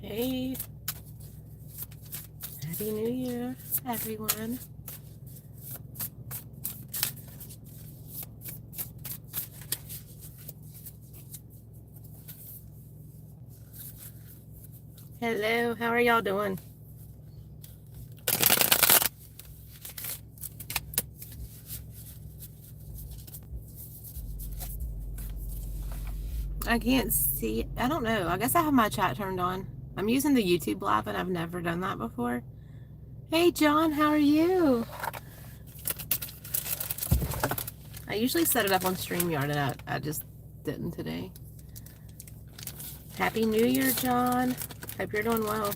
Hey, Happy New Year, everyone. Hello, how are y'all doing? I can't see, I don't know. I guess I have my chat turned on. I'm using the YouTube live and I've never done that before. Hey, John, how are you? I usually set it up on StreamYard and I just didn't today. Happy New Year, John. Hope you're doing well.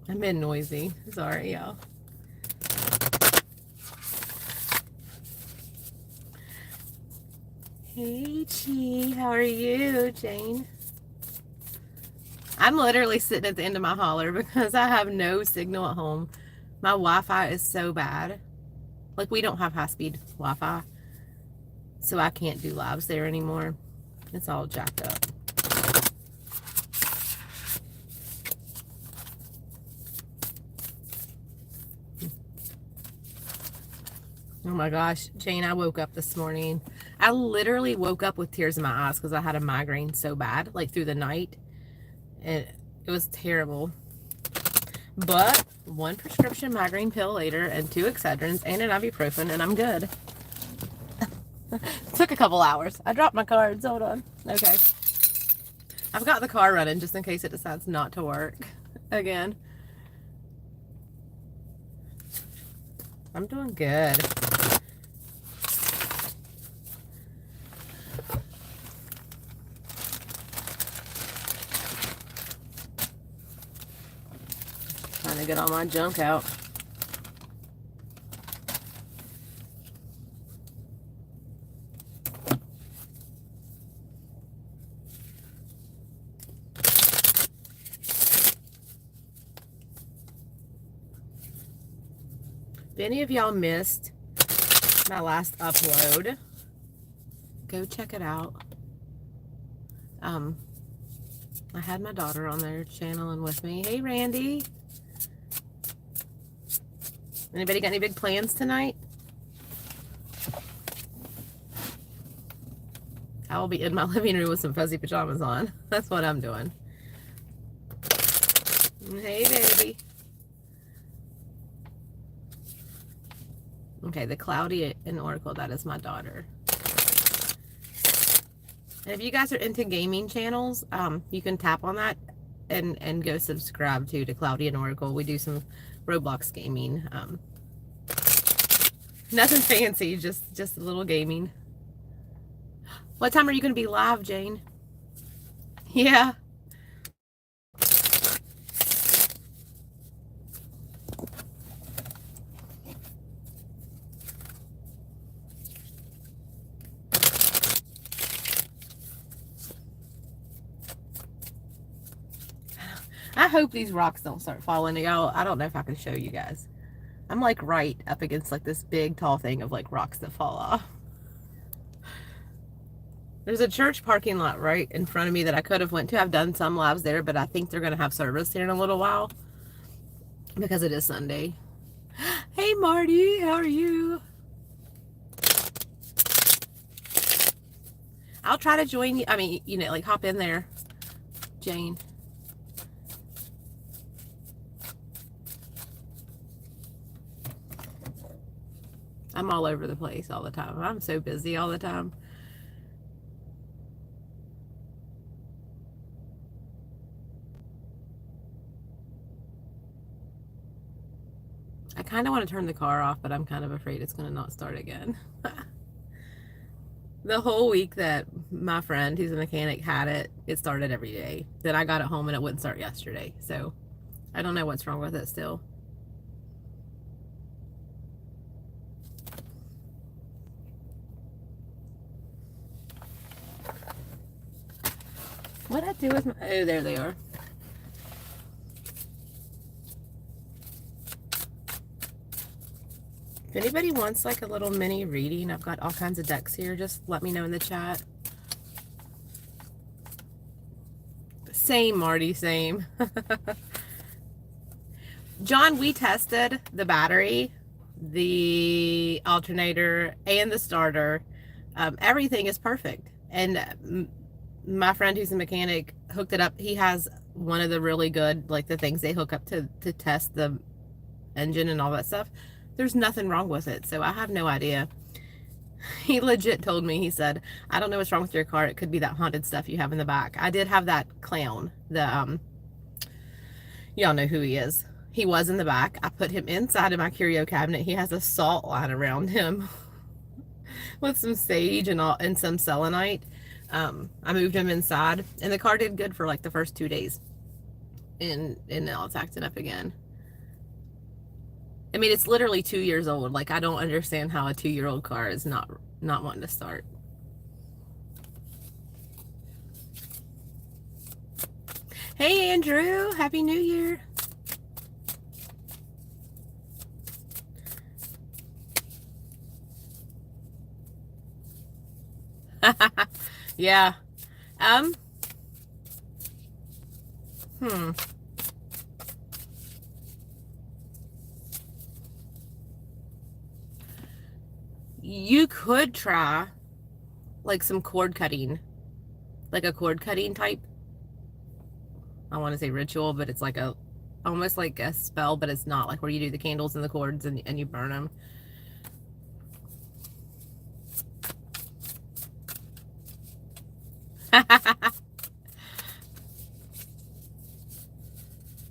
I'm been noisy. Sorry, y'all. Hey, Chi. How are you, Jane? I'm literally sitting at the end of my holler because I have no signal at home. My Wi-Fi is so bad. Like, we don't have high-speed Wi-Fi, so I can't do lives there anymore. It's all jacked up. Oh my gosh, Jane, I woke up this morning. I literally woke up with tears in my eyes because I had a migraine so bad, like through the night. And it was terrible. But one prescription migraine pill later and 2 Excedrins and an ibuprofen and I'm good. Took a couple hours. I dropped my cards. Hold on. Okay. I've got the car running just in case it decides not to work again. I'm doing good. Trying to get all my junk out. If any of y'all missed my last upload, go check it out. I had my daughter on there channeling with me. Hey, Randy. Anybody got any big plans tonight? I will be in my living room with some fuzzy pajamas on. That's what I'm doing. Hey, baby. Okay, the Cloudy and Oracle, that is my daughter. And if you guys are into gaming channels, you can tap on that and go subscribe to Cloudy and Oracle. We do some Roblox gaming. Nothing fancy, just a little gaming. What time are you going to be live, Jane? Yeah. I hope these rocks don't start falling. Y'all, I don't know if I can show you guys. I'm like right up against like this big tall thing of like rocks that fall off. There's a church parking lot right in front of me that I could have went to. I've done some lives there, but I think they're going to have service here in a little while because it is Sunday. Hey, Marty, how are you? I'll try to join you. I mean, you know, like hop in there, Jane. I'm all over the place all the time. I'm so busy all the time. I kind of want to turn the car off, but I'm kind of afraid it's going to not start again. The whole week that my friend, who's a mechanic, had it, it started every day. Then I got it home and it wouldn't start yesterday. So I don't know what's wrong with it still. What'd I do with my... Oh, there they are. If anybody wants like a little mini reading, I've got all kinds of decks here. Just let me know in the chat. Same, Marty, same. John, we tested the battery, the alternator, and the starter. Everything is perfect. And my friend who's a mechanic hooked it up. He has one of the really good, like the things they hook up to test the engine and all that stuff. There's nothing wrong with it. So I have no idea. He legit told me, he said, I don't know what's wrong with your car. It could be that haunted stuff you have in the back. I did have that clown. Y'all know who he is. He was in the back. I put him inside of my curio cabinet. He has a salt line around him with some sage and some selenite. I moved him inside, and the car did good for like the first 2 days. And now it's acting up again. I mean, it's literally 2 years old. Like, I don't understand how a 2-year-old car is not wanting to start. Hey, Andrew. Happy New Year. Yeah. You could try like some cord cutting, like a cord cutting type. I want to say ritual, but it's like almost like a spell, but it's not, like where you do the candles and the cords and you burn them.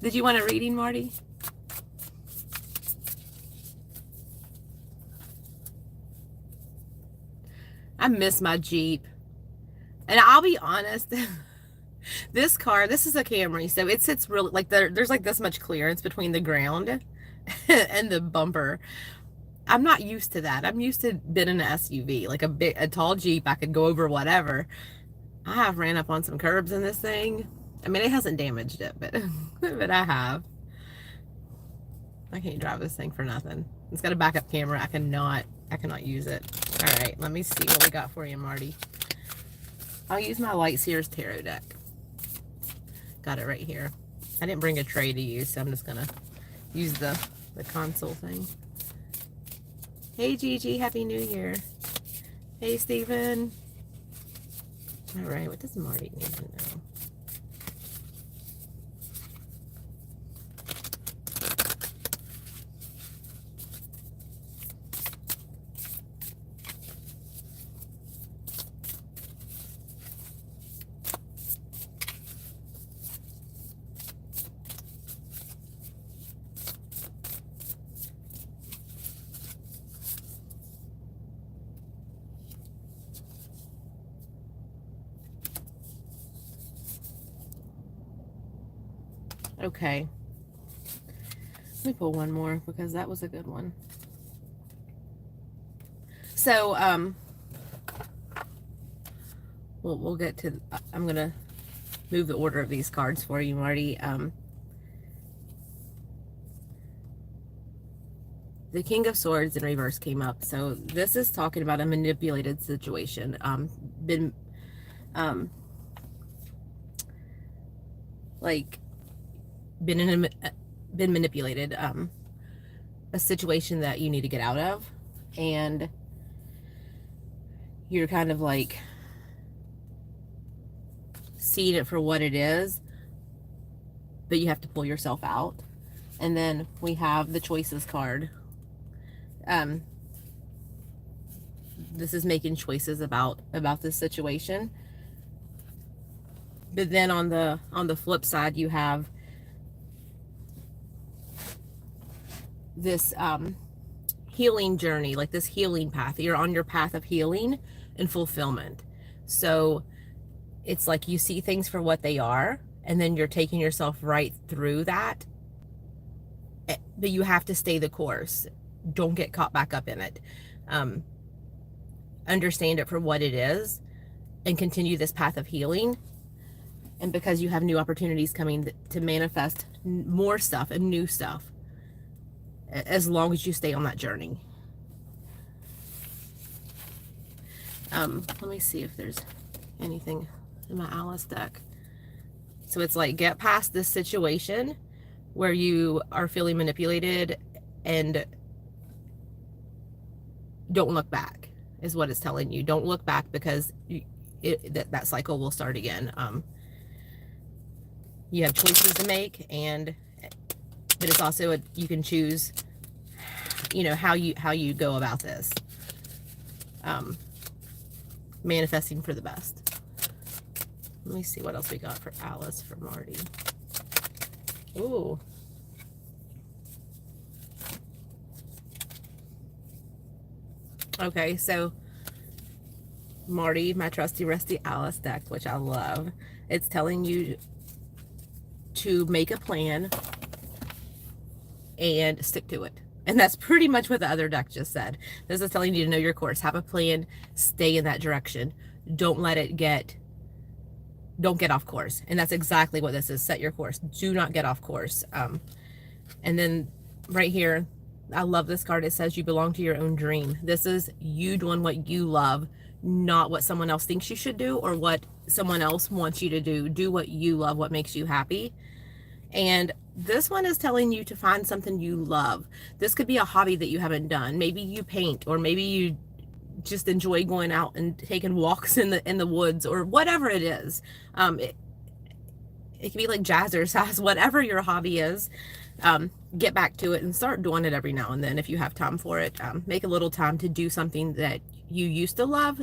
Did you want a reading, Marty? I miss my Jeep. And I'll be honest, this car, this is a Camry, so it sits really, like there's like this much clearance between the ground and the bumper. I'm not used to that. I'm used to being in an SUV, like a tall Jeep. I could go over whatever. I have ran up on some curbs in this thing. I mean, it hasn't damaged it, but but I have. I can't drive this thing for nothing. It's got a backup camera. I cannot use it. All right, let me see what we got for you, Marty. I'll use my Light Sears Tarot deck. Got it right here. I didn't bring a tray to use, so I'm just gonna use the console thing. Hey, Gigi, Happy New Year. Hey, Stephen. All right, what does Marty need to know? Okay. Let me pull one more because that was a good one. So, we'll get to, I'm going to move the order of these cards for you, Marty. The King of Swords in reverse came up. So this is talking about a manipulated situation. Been manipulated, a situation that you need to get out of, and you're kind of like seeing it for what it is, but you have to pull yourself out. And then we have the Choices card. This is making choices about this situation. But then on the flip side, you have this healing journey, like this healing path. You're on your path of healing and fulfillment. So it's like you see things for what they are, and then you're taking yourself right through that. But you have to stay the course. Don't get caught back up in it. Understand it for what it is and continue this path of healing. And because you have new opportunities coming to manifest more stuff and new stuff, as long as you stay on that journey. Let me see if there's anything in my Alice deck. So it's like, get past this situation where you are feeling manipulated and don't look back, is what it's telling you. Don't look back, because that cycle will start again. You have choices to make, but it's also you can choose, you know, how you go about this. Manifesting for the best. Let me see what else we got for Alice, for Marty. Ooh. Okay, so Marty, my trusty rusty Alice deck, which I love, it's telling you to make a plan and stick to it. And that's pretty much what the other deck just said. This is telling you to know your course, have a plan, stay in that direction. Don't get off course. And that's exactly what this is. Set your course. Do not get off course. And then right here, I love this card. It says you belong to your own dream. This is you doing what you love, not what someone else thinks you should do or what someone else wants you to do. Do what you love, what makes you happy. And this one is telling you to find something you love. This could be a hobby that you haven't done. Maybe you paint, or maybe you just enjoy going out and taking walks in the woods, or whatever it is. It can be like jazzercise, whatever your hobby is. Get back to it and start doing it every now and then if you have time for it. Make a little time to do something that you used to love,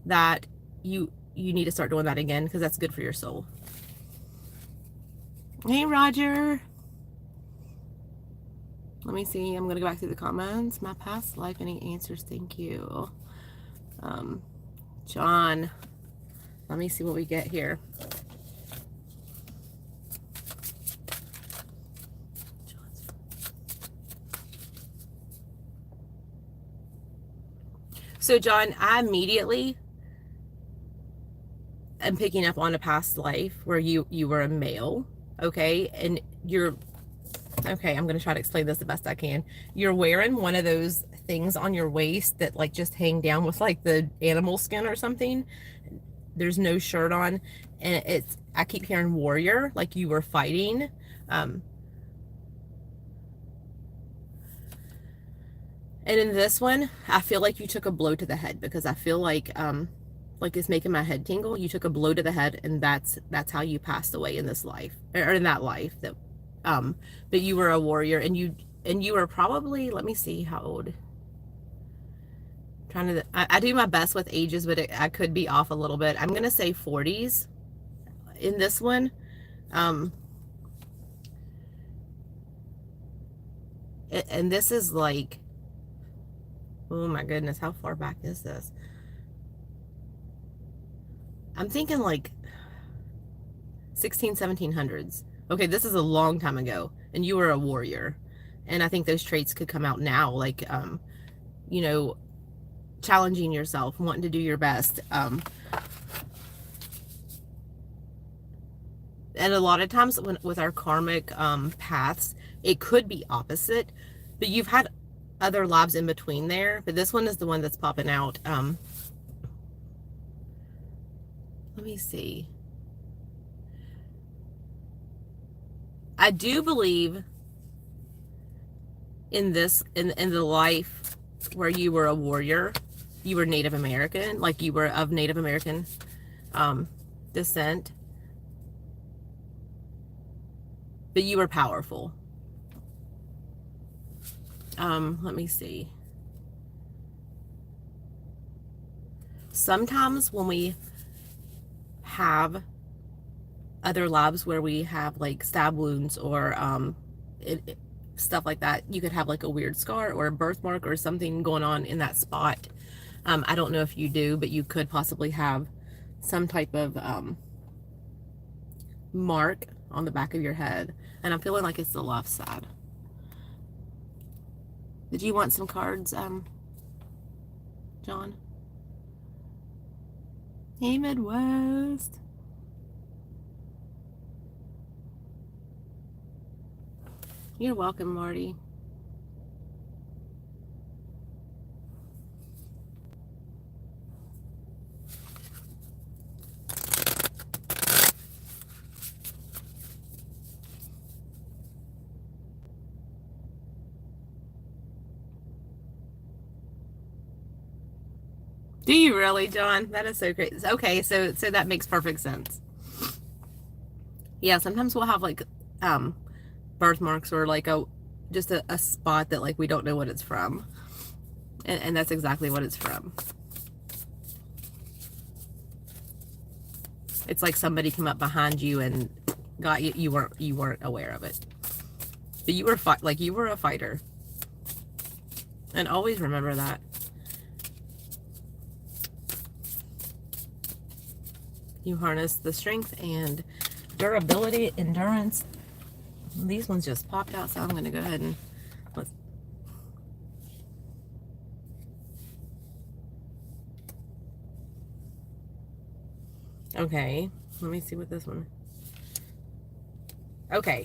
that you need to start doing that again, because that's good for your soul. Hey, Roger. Let me see. I'm going to go back through the comments. My past life, any answers? Thank you. John. Let me see what we get here. So, John, I immediately am picking up on a past life where you were a male. Okay, and okay, I'm going to try to explain this the best I can. You're wearing one of those things on your waist that like just hang down with like the animal skin or something. There's no shirt on, and I keep hearing warrior, like you were fighting. And in this one, I feel like you took a blow to the head, because I feel like it's making my head tingle. You took a blow to the head, and that's how you passed away in this life, or in that life. That but you were a warrior, and you were probably, let me see how old. I do my best with ages, but I could be off a little bit. I'm gonna say 40s in this one. And this is like, oh my goodness, how far back is this? I'm thinking like 1700s. Okay, this is a long time ago, and you were a warrior. And I think those traits could come out now, like, you know, challenging yourself, wanting to do your best. And a lot of times with our karmic paths, it could be opposite, but you've had other lives in between there. But this one is the one that's popping out. Let me see. I do believe in this, in the life where you were a warrior, you were Native American, like you were of Native American descent, but you were powerful. Let me see. Sometimes when we have other lives where we have like stab wounds or stuff like that, you could have like a weird scar or a birthmark or something going on in that spot. I don't know if you do, but you could possibly have some type of mark on the back of your head, and I'm feeling like it's the left side. Did you want some cards, John? Hey, Midwest. You're welcome, Marty. Do you really, John? That is so great. Okay, so that makes perfect sense. Yeah, sometimes we'll have like birthmarks or like just a spot that like we don't know what it's from. And that's exactly what it's from. It's like somebody come up behind you and got you. You weren't aware of it. But you were you were a fighter. And always remember that. You harness the strength and durability, endurance. These ones just popped out, so I'm going to go ahead and let's. Okay, let me see what this one. Okay,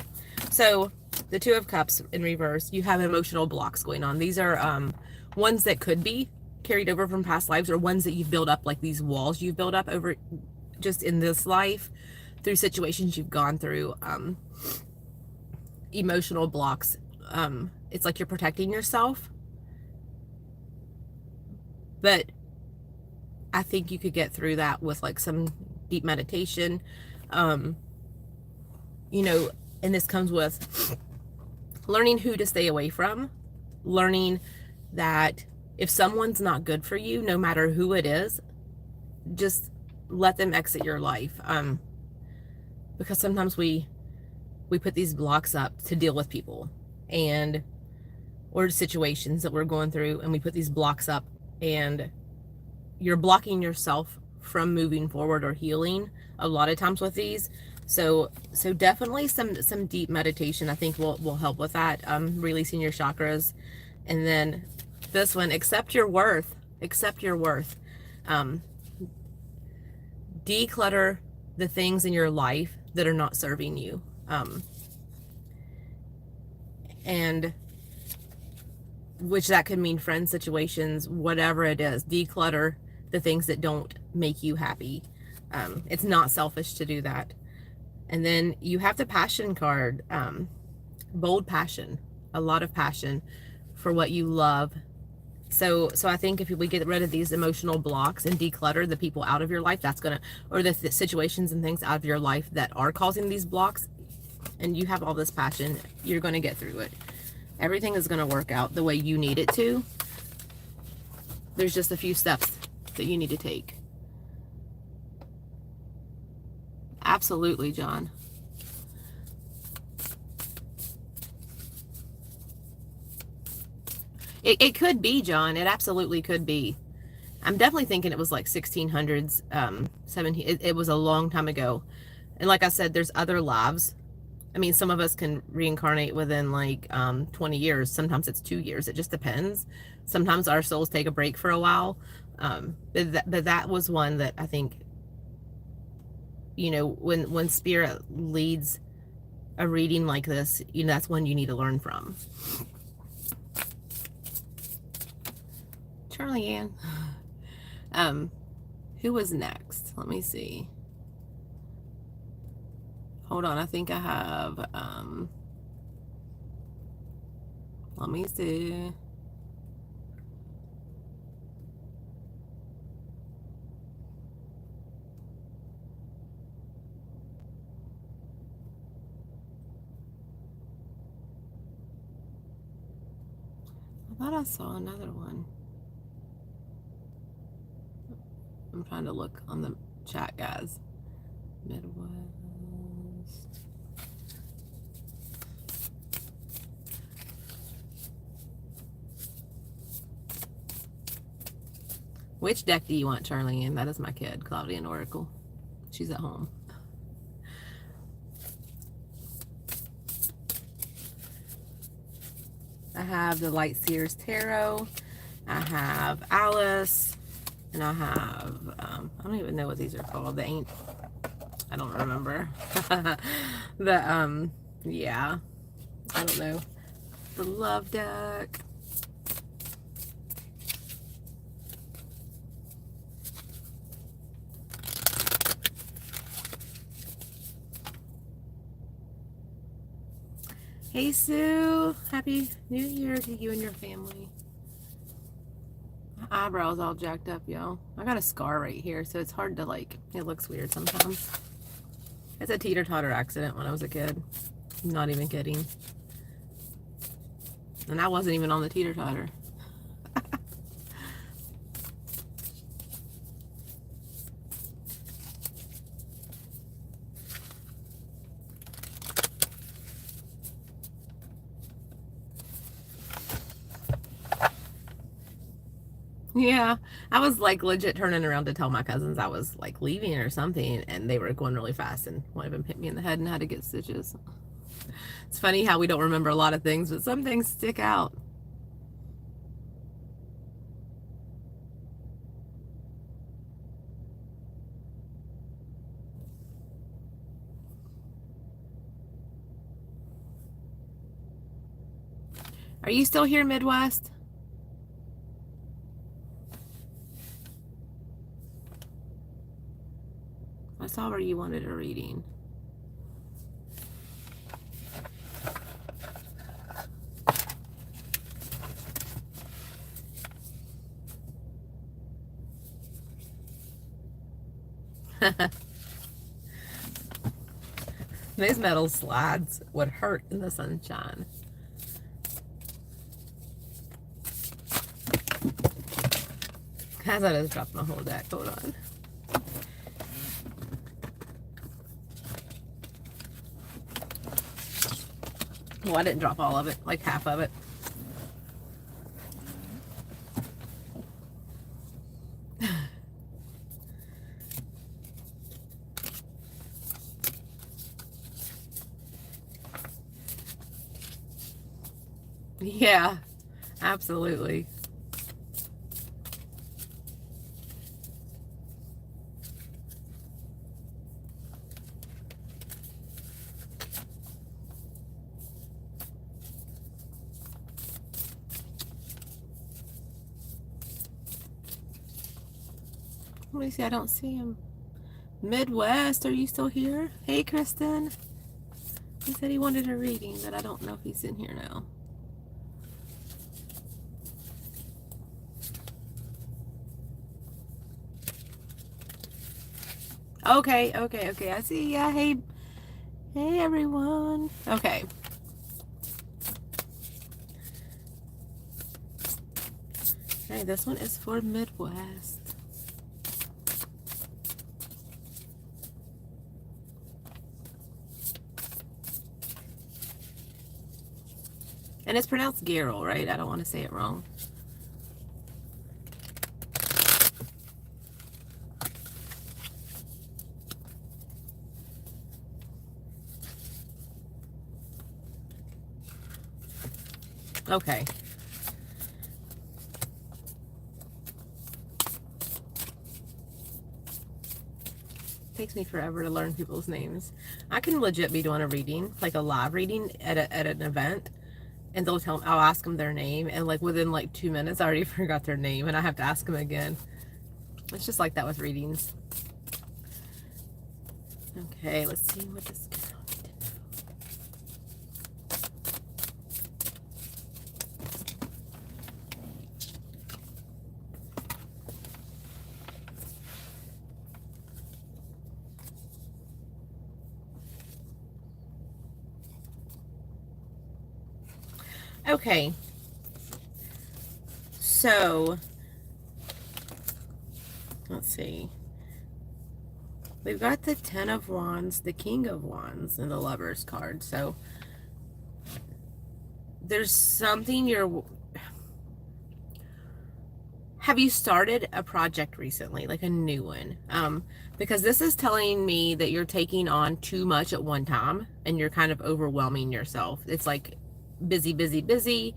so the Two of Cups in reverse, you have emotional blocks going on. These are ones that could be carried over from past lives, or ones that you've built up, like these walls you've built up over just in this life through situations you've gone through. Emotional blocks. It's like you're protecting yourself, but I think you could get through that with like some deep meditation. You know, and this comes with learning who to stay away from, learning that if someone's not good for you, no matter who it is, just let them exit your life. Because sometimes we put these blocks up to deal with people and or situations that we're going through, and we put these blocks up, and you're blocking yourself from moving forward or healing a lot of times with these. So definitely some deep meditation I think will help with that, releasing your chakras. And then this one, accept your worth. Accept your worth. Declutter the things in your life that are not serving you. And which that could mean friend situations, whatever it is. Declutter the things that don't make you happy. It's not selfish to do that. And then you have the passion card, bold passion, a lot of passion for what you love. So I think if we get rid of these emotional blocks and declutter the people out of your life, that's gonna, or the situations and things out of your life that are causing these blocks, and you have all this passion, you're gonna get through it. Everything is gonna work out the way you need it to. There's just a few steps that you need to take. Absolutely, John. It could be, John. It absolutely could be. I'm definitely thinking it was like 1600s, 17. It was a long time ago. And like I said, there's other lives. I mean, some of us can reincarnate within like 20 years. Sometimes it's 2 years. It just depends. Sometimes our souls take a break for a while. But that was one that I think, you know, when spirit leads a reading like this, you know, that's one you need to learn from. Charlie Ann. Who was next? Let me see. Hold on, I think I have, let me see. I thought I saw another one. I'm trying to look on the chat, guys. Midwest. Which deck do you want, Charlie Ann? That is my kid, Claudia and Oracle. She's at home. I have the Light Seers Tarot. I have Alice. And I have, I don't even know what these are called. They ain't, I don't remember. Yeah, I don't know. The Love deck. Hey, Sue. Happy New Year to you and your family. eyebrows all jacked up, y'all. I got a scar right here, so it's hard to like, it looks weird sometimes. It's a teeter-totter accident when I was a kid. I'm not even kidding. And I wasn't even on the teeter-totter. Yeah, I was like legit turning around to tell my cousins I was like leaving or something, and they were going really fast, and one of them hit me in the head and had to get stitches. It's funny how we don't remember a lot of things, but some things stick out. Are you still here, Midwest? I saw where you wanted a reading. These metal slides would hurt in the sunshine. Guys, I just dropped my whole deck. Hold on. Well, I didn't drop all of it, like half of it. Yeah, absolutely. Let me see, I don't see him. Midwest, are you still here? Hey, Kristen. He said he wanted a reading, but I don't know if he's in here now. Okay, I see ya. Hey everyone. Okay. Okay, this one is for Midwest. And it's pronounced Gerald, right? I don't want to say it wrong. Okay. Takes me forever to learn people's names. I can legit be doing a reading, like a live reading at an event, and they'll tell them, I'll ask them their name, and like within like 2 minutes I already forgot their name and I have to ask them again. It's just like that with readings. Okay, let's see what this is. Okay, so let's see. We've got the Ten of Wands, the King of Wands, and the Lover's card. So there's something have you started a project recently, like a new one? Because this is telling me that you're taking on too much at one time and you're kind of overwhelming yourself. It's like busy, busy, busy,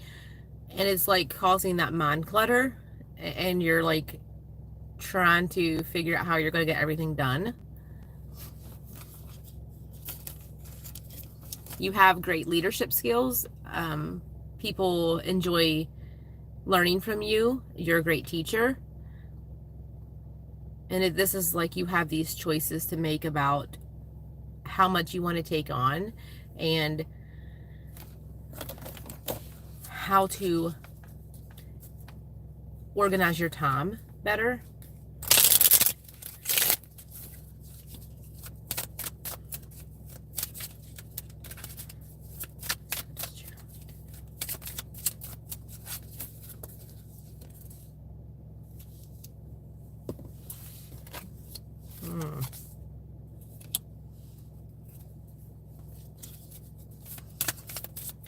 and it's like causing that mind clutter, and you're like trying to figure out how you're going to get everything done. You have great leadership skills. People enjoy learning from you. You're a great teacher. And this is like you have these choices to make about how much you want to take on and how to organize your time better.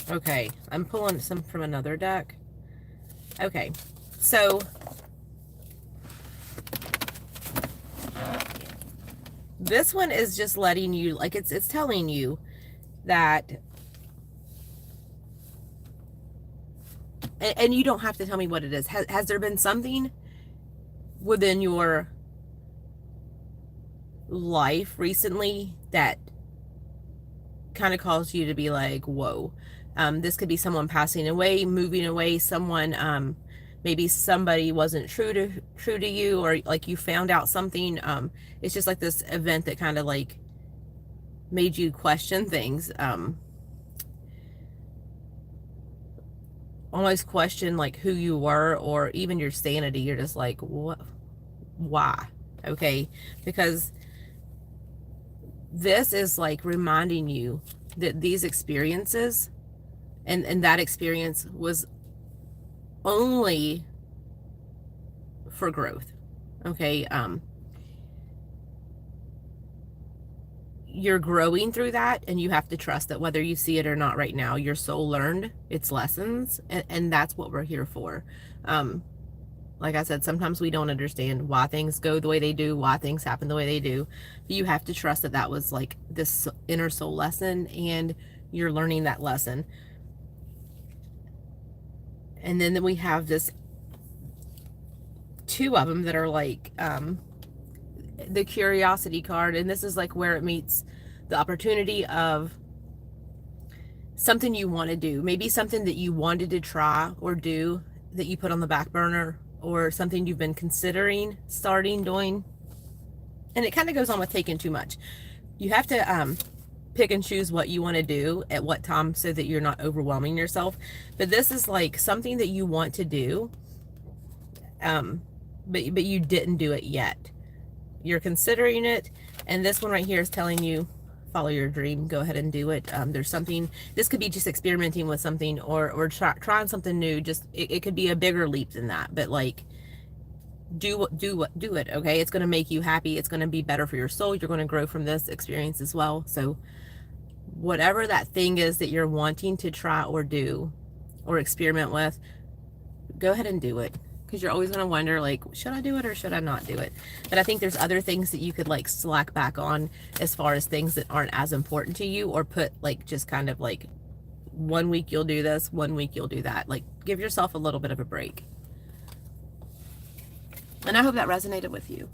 Okay, I'm pulling some from another deck. Okay, so this one is just letting you, like, it's telling you that, and you don't have to tell me what it is. Has there been something within your life recently that kind of caused you to be like, whoa? This could be someone passing away, moving away, someone, maybe somebody wasn't true to you, or like you found out something. It's just like this event that kind of like made you question things, almost question like who you were, or even your sanity. You're just like, what? Why? Okay, because this is like reminding you that these experiences and that experience was only for growth. Okay, you're growing through that, and you have to trust that whether you see it or not right now, your soul learned its lessons, and that's what we're here for. Like I said, sometimes we don't understand why things go the way they do, why things happen the way they do. But you have to trust that that was like this inner soul lesson, and you're learning that lesson. And then we have this two of them that are like the curiosity card, and this is like where it meets the opportunity of something you want to do, maybe something that you wanted to try or do that you put on the back burner, or something you've been considering starting doing. And it kind of goes on with taking too much. You have to pick and choose what you want to do at what time so that you're not overwhelming yourself. But this is like something that you want to do, but you didn't do it yet. You're considering it, and this one right here is telling you, follow your dream, go ahead and do it. There's something, this could be just experimenting with something, or trying something new. Just it could be a bigger leap than that, but like do it. Okay, it's going to make you happy, it's going to be better for your soul, you're going to grow from this experience as well. So whatever that thing is that you're wanting to try or do or experiment with, go ahead and do it, because you're always going to wonder, like, should I do it or should I not do it? But I think there's other things that you could like slack back on, as far as things that aren't as important to you, or put like just kind of like 1 week you'll do this, 1 week you'll do that. Like, give yourself a little bit of a break. And I hope that resonated with you.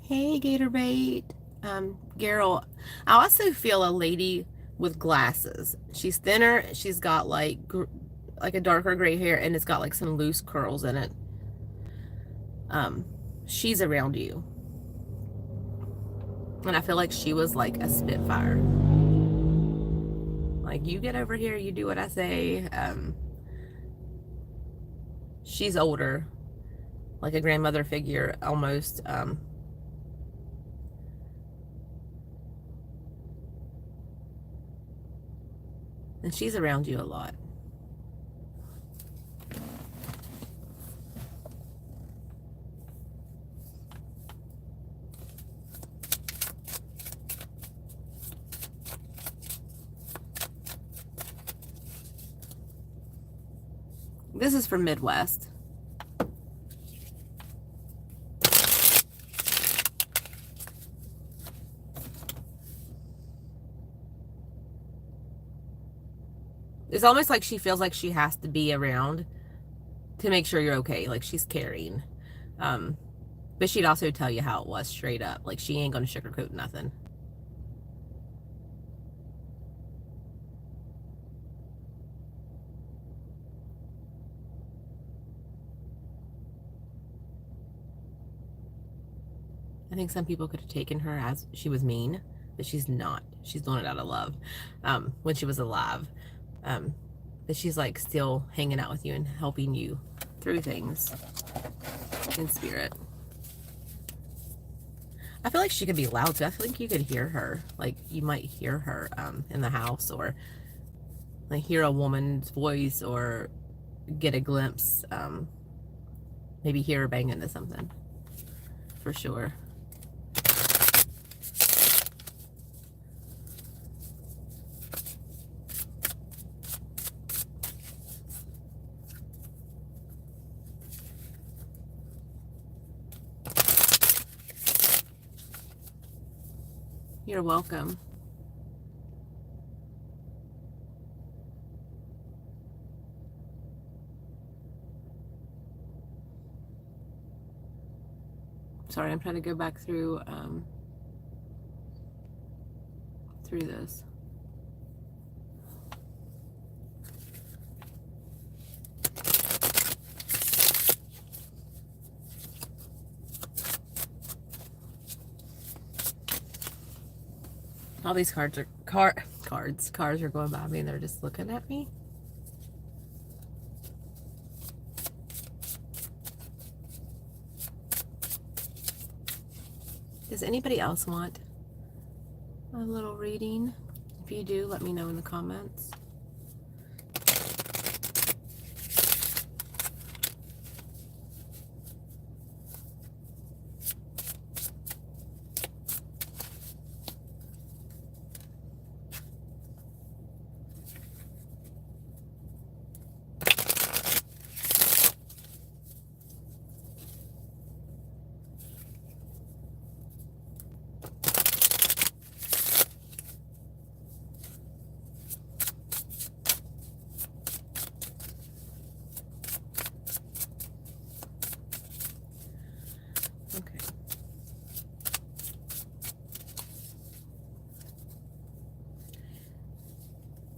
Hey, Gatorbait. Garrel, I also feel a lady with glasses. She's thinner. She's got like a darker gray hair, and it's got like some loose curls in it. She's around you. And I feel like she was like a Spitfire. Like, you get over here, you do what I say. She's older, like a grandmother figure almost. And she's around you a lot. This is from Midwest. It's almost like she feels like she has to be around to make sure you're okay. Like, she's caring. But she'd also tell you how it was straight up. Like, she ain't gonna sugarcoat nothing. I think some people could have taken her as she was mean, but she's not. She's doing it out of love. When she was alive. But she's like still hanging out with you and helping you through things in spirit. I feel like she could be loud too. I think you could hear her. Like you might hear her in the house, or like hear a woman's voice, or get a glimpse. Maybe hear her bang into something. For sure. You're welcome. Sorry, I'm trying to go back through this. All these cards are cars are going by me and they're just looking at me. Does anybody else want a little reading? If you do, let me know in the comments.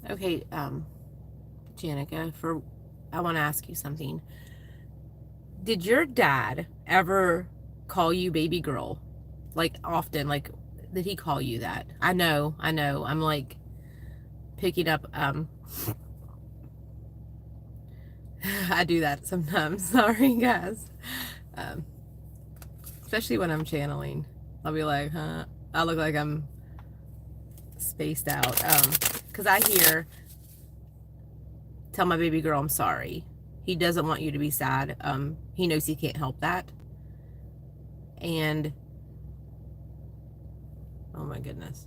Okay, Janica, I want to ask you something. Did your dad ever call you baby girl? Like often, like did he call you that? I know. I'm like picking up I do that sometimes. Sorry guys. Especially when I'm channeling. I'll be like, huh? I look like I'm spaced out. Because I hear, tell my baby girl I'm sorry. He doesn't want you to be sad. He knows he can't help that. And, oh my goodness.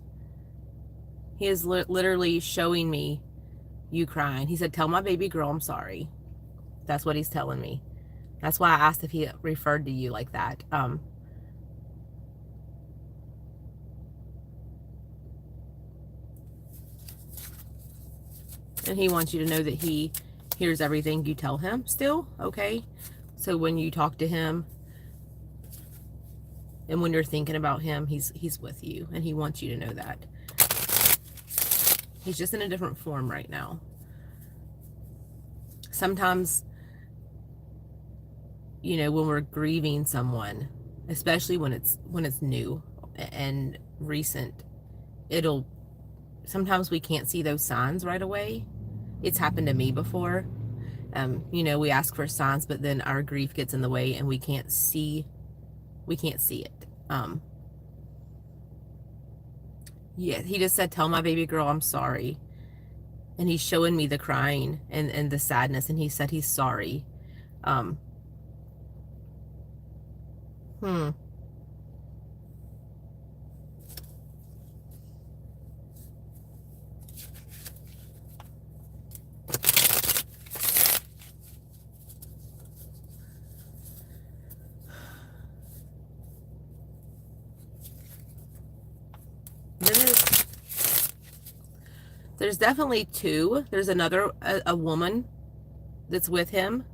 He is literally showing me you crying. He said, tell my baby girl I'm sorry. That's what he's telling me. That's why I asked if he referred to you like that. And he wants you to know that he hears everything you tell him still, okay? So when you talk to him and when you're thinking about him, he's with you, and he wants you to know that. He's just in a different form right now. Sometimes, you know, when we're grieving someone, especially when it's new and recent, sometimes we can't see those signs right away. It's happened to me before. You know, we ask for signs, but then our grief gets in the way and we can't see it. Yeah, he just said, tell my baby girl I'm sorry. And he's showing me the crying and the sadness, and he said he's sorry. There's definitely two. There's another, a woman that's with him.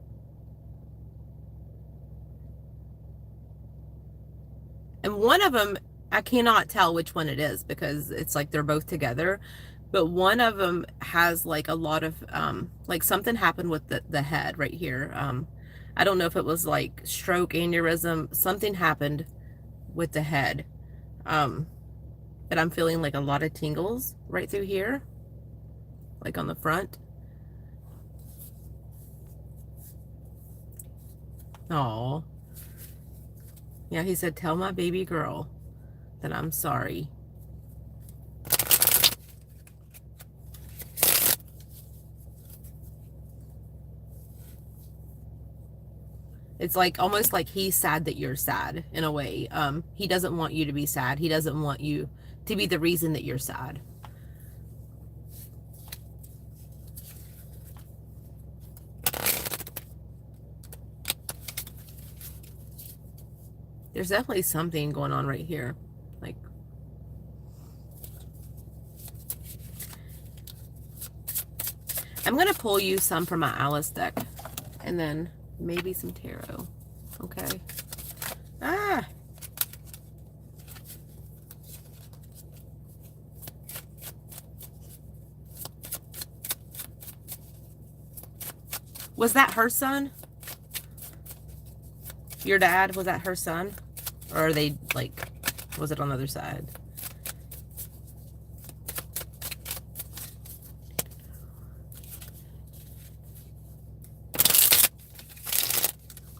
And one of them, I cannot tell which one it is because it's like they're both together. But one of them has like a lot of, like something happened with the head right here. I don't know if it was like stroke, aneurysm, something happened with the head. But I'm feeling like a lot of tingles right through here, like on the front. Oh, yeah, he said, tell my baby girl that I'm sorry. It's like almost like he's sad that you're sad in a way. He doesn't want you to be sad. He doesn't want you to be the reason that you're sad. There's definitely something going on right here. Like, I'm going to pull you some from my Alice deck and then maybe some tarot. Okay. Ah. Was that her son? Your dad? Was that her son? Or are they, like, was it on the other side?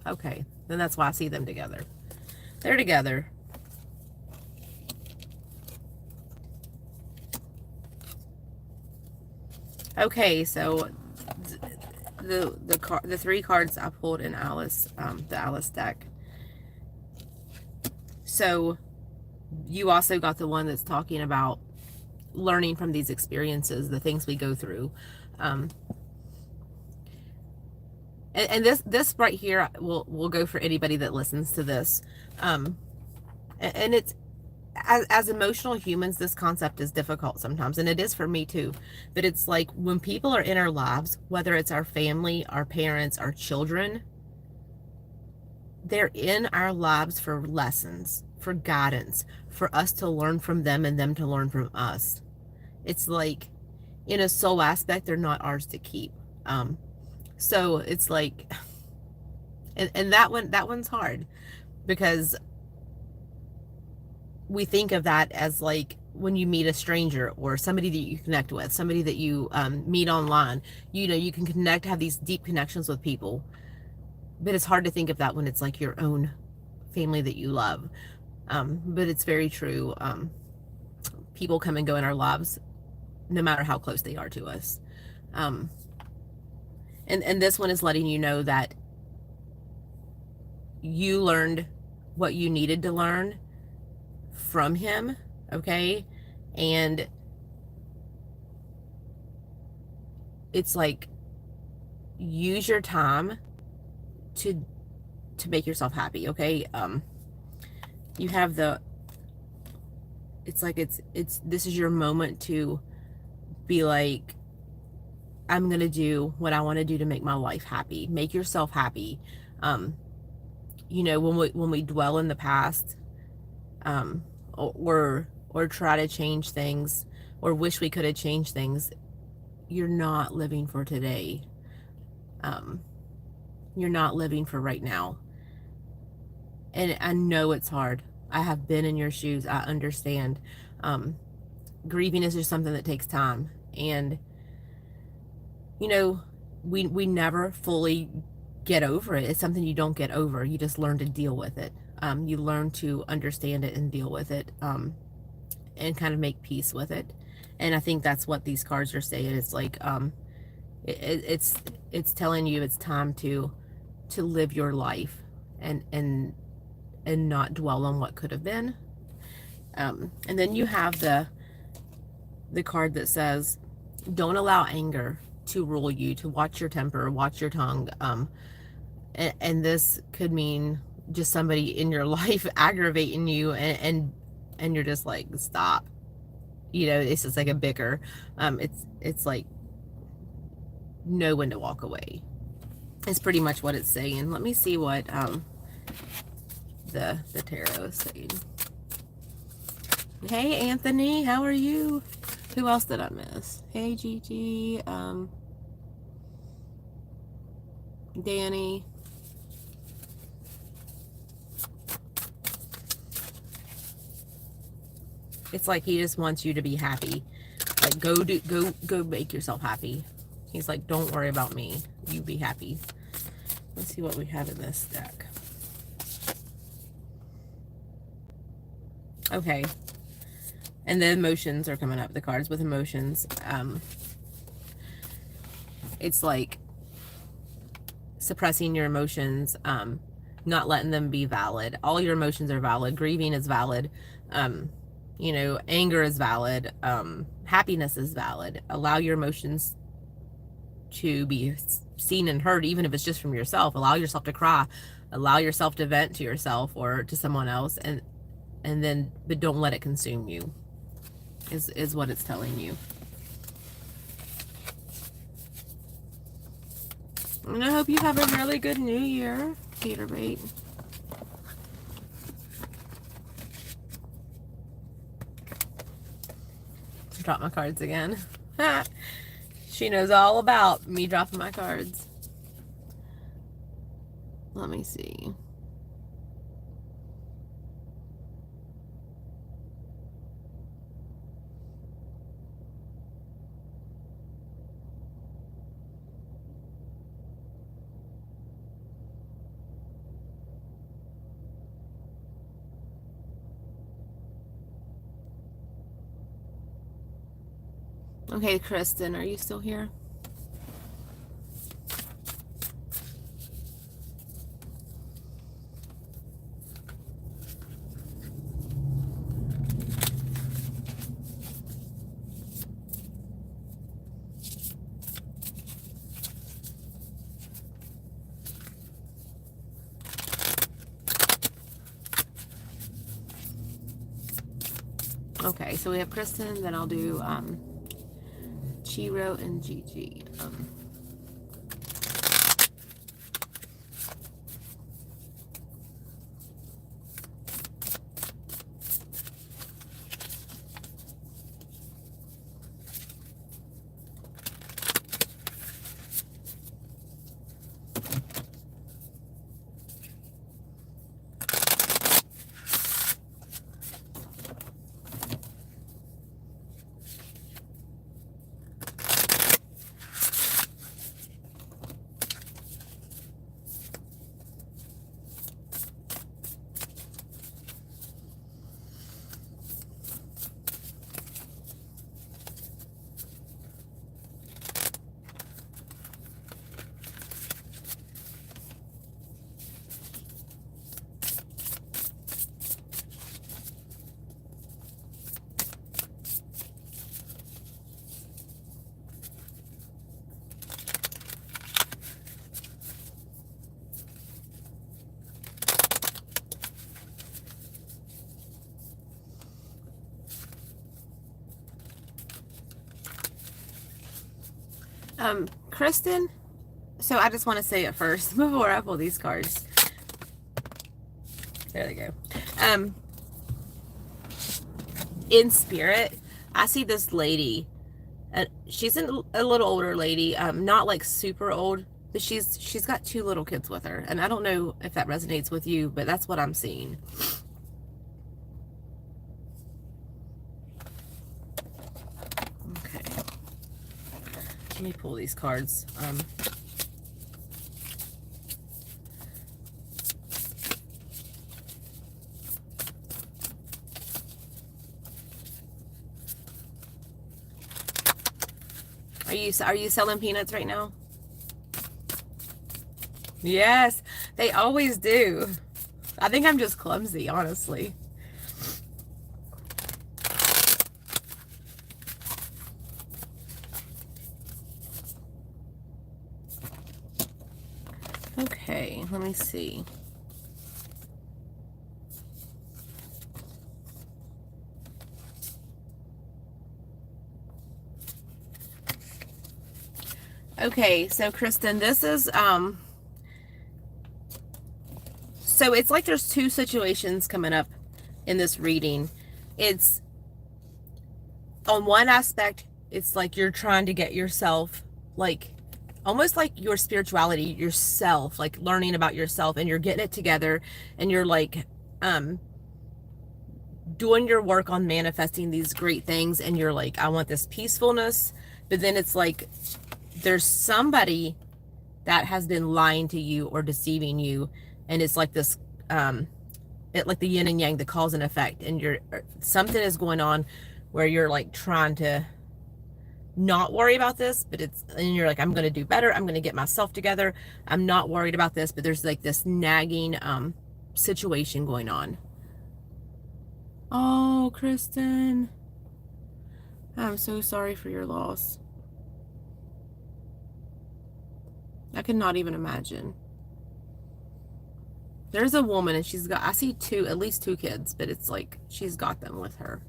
Okay, then that's why I see them together. They're together. Okay, so the three cards I pulled in Alice, the Alice deck. So you also got the one that's talking about learning from these experiences, the things we go through. And this right here will go for anybody that listens to this. And it's, as emotional humans, this concept is difficult sometimes, and it is for me too. But it's like when people are in our lives, whether it's our family, our parents, our children, they're in our lives for lessons, for guidance, for us to learn from them and them to learn from us. It's like, in a soul aspect, they're not ours to keep. So it's like, and that one's hard, because we think of that as like when you meet a stranger or somebody that you connect with, somebody that you meet online. You know, you can connect, have these deep connections with people, but it's hard to think of that when it's like your own family that you love. But it's very true. People come and go in our lives, no matter how close they are to us. And this one is letting you know that you learned what you needed to learn from him, okay? And it's like, use your time to make yourself happy, okay? You have the, it's like, it's this is your moment to be like, I'm gonna do what I want to do to make my life happy. Make yourself happy. You know, when we dwell in the past, or try to change things, or wish we could have changed things, you're not living for today. You're not living for right now. And I know it's hard. I have been in your shoes. I understand. Grieving is just something that takes time. And, you know, we never fully get over it. It's something you don't get over. You just learn to deal with it. You learn to understand it and deal with it, and kind of make peace with it. And I think that's what these cards are saying. It's like, it's telling you it's time to live your life and not dwell on what could have been. And then you have the card that says, don't allow anger to rule you, to watch your temper, watch your tongue. And this could mean just somebody in your life aggravating you, and you're just like, stop. You know, it's just like a bicker. It's like, know when to walk away. It's pretty much what it's saying. Let me see what the tarot is saying. Hey Anthony, how are you? Who else did I miss? Hey Gigi, Danny. It's like he just wants you to be happy. Like, go make yourself happy. He's like, don't worry about me. You be happy. Let's see what we have in this deck. Okay. And the emotions are coming up. The cards with emotions. It's like suppressing your emotions, not letting them be valid. All your emotions are valid. Grieving is valid. You know, anger is valid. Happiness is valid. Allow your emotions to be seen and heard, even if it's just from yourself. Allow yourself to cry. Allow yourself to vent to yourself or to someone else, and then, but don't let it consume you, is what it's telling you. And I hope you have a really good new year, Peterbait. Drop my cards again. She knows all about me dropping my cards. Let me see. Okay, Kristen, are you still here? Okay, so we have Kristen, then I'll do Chiro and Gigi. Kristen, so I just want to say it first before I pull these cards. There they go. In spirit, I see this lady. She's a little older lady, not like super old, but she's got 2 little kids with her. And I don't know if that resonates with you, but that's what I'm seeing. Okay. Let me pull these cards. Are you selling peanuts right now? Yes, they always do. I think I'm just clumsy, honestly. Okay, let me see. Okay, so Kristen, this is so it's like there's 2 situations coming up in this reading. It's on one aspect, it's like you're trying to get yourself, like almost like your spirituality, yourself, like learning about yourself, and you're getting it together, and you're like doing your work on manifesting these great things, and you're like, I want this peacefulness, but then it's like there's somebody that has been lying to you or deceiving you, and it's like this like the yin and yang, the cause and effect, and you're something is going on where you're like trying to not worry about this, but and you're like, I'm going to do better, I'm going to get myself together, I'm not worried about this, but there's like this nagging situation going on. Oh, Kristen, I'm so sorry for your loss. I could not even imagine. There's a woman, and she's got, I see at least two kids, but it's like she's got them with her.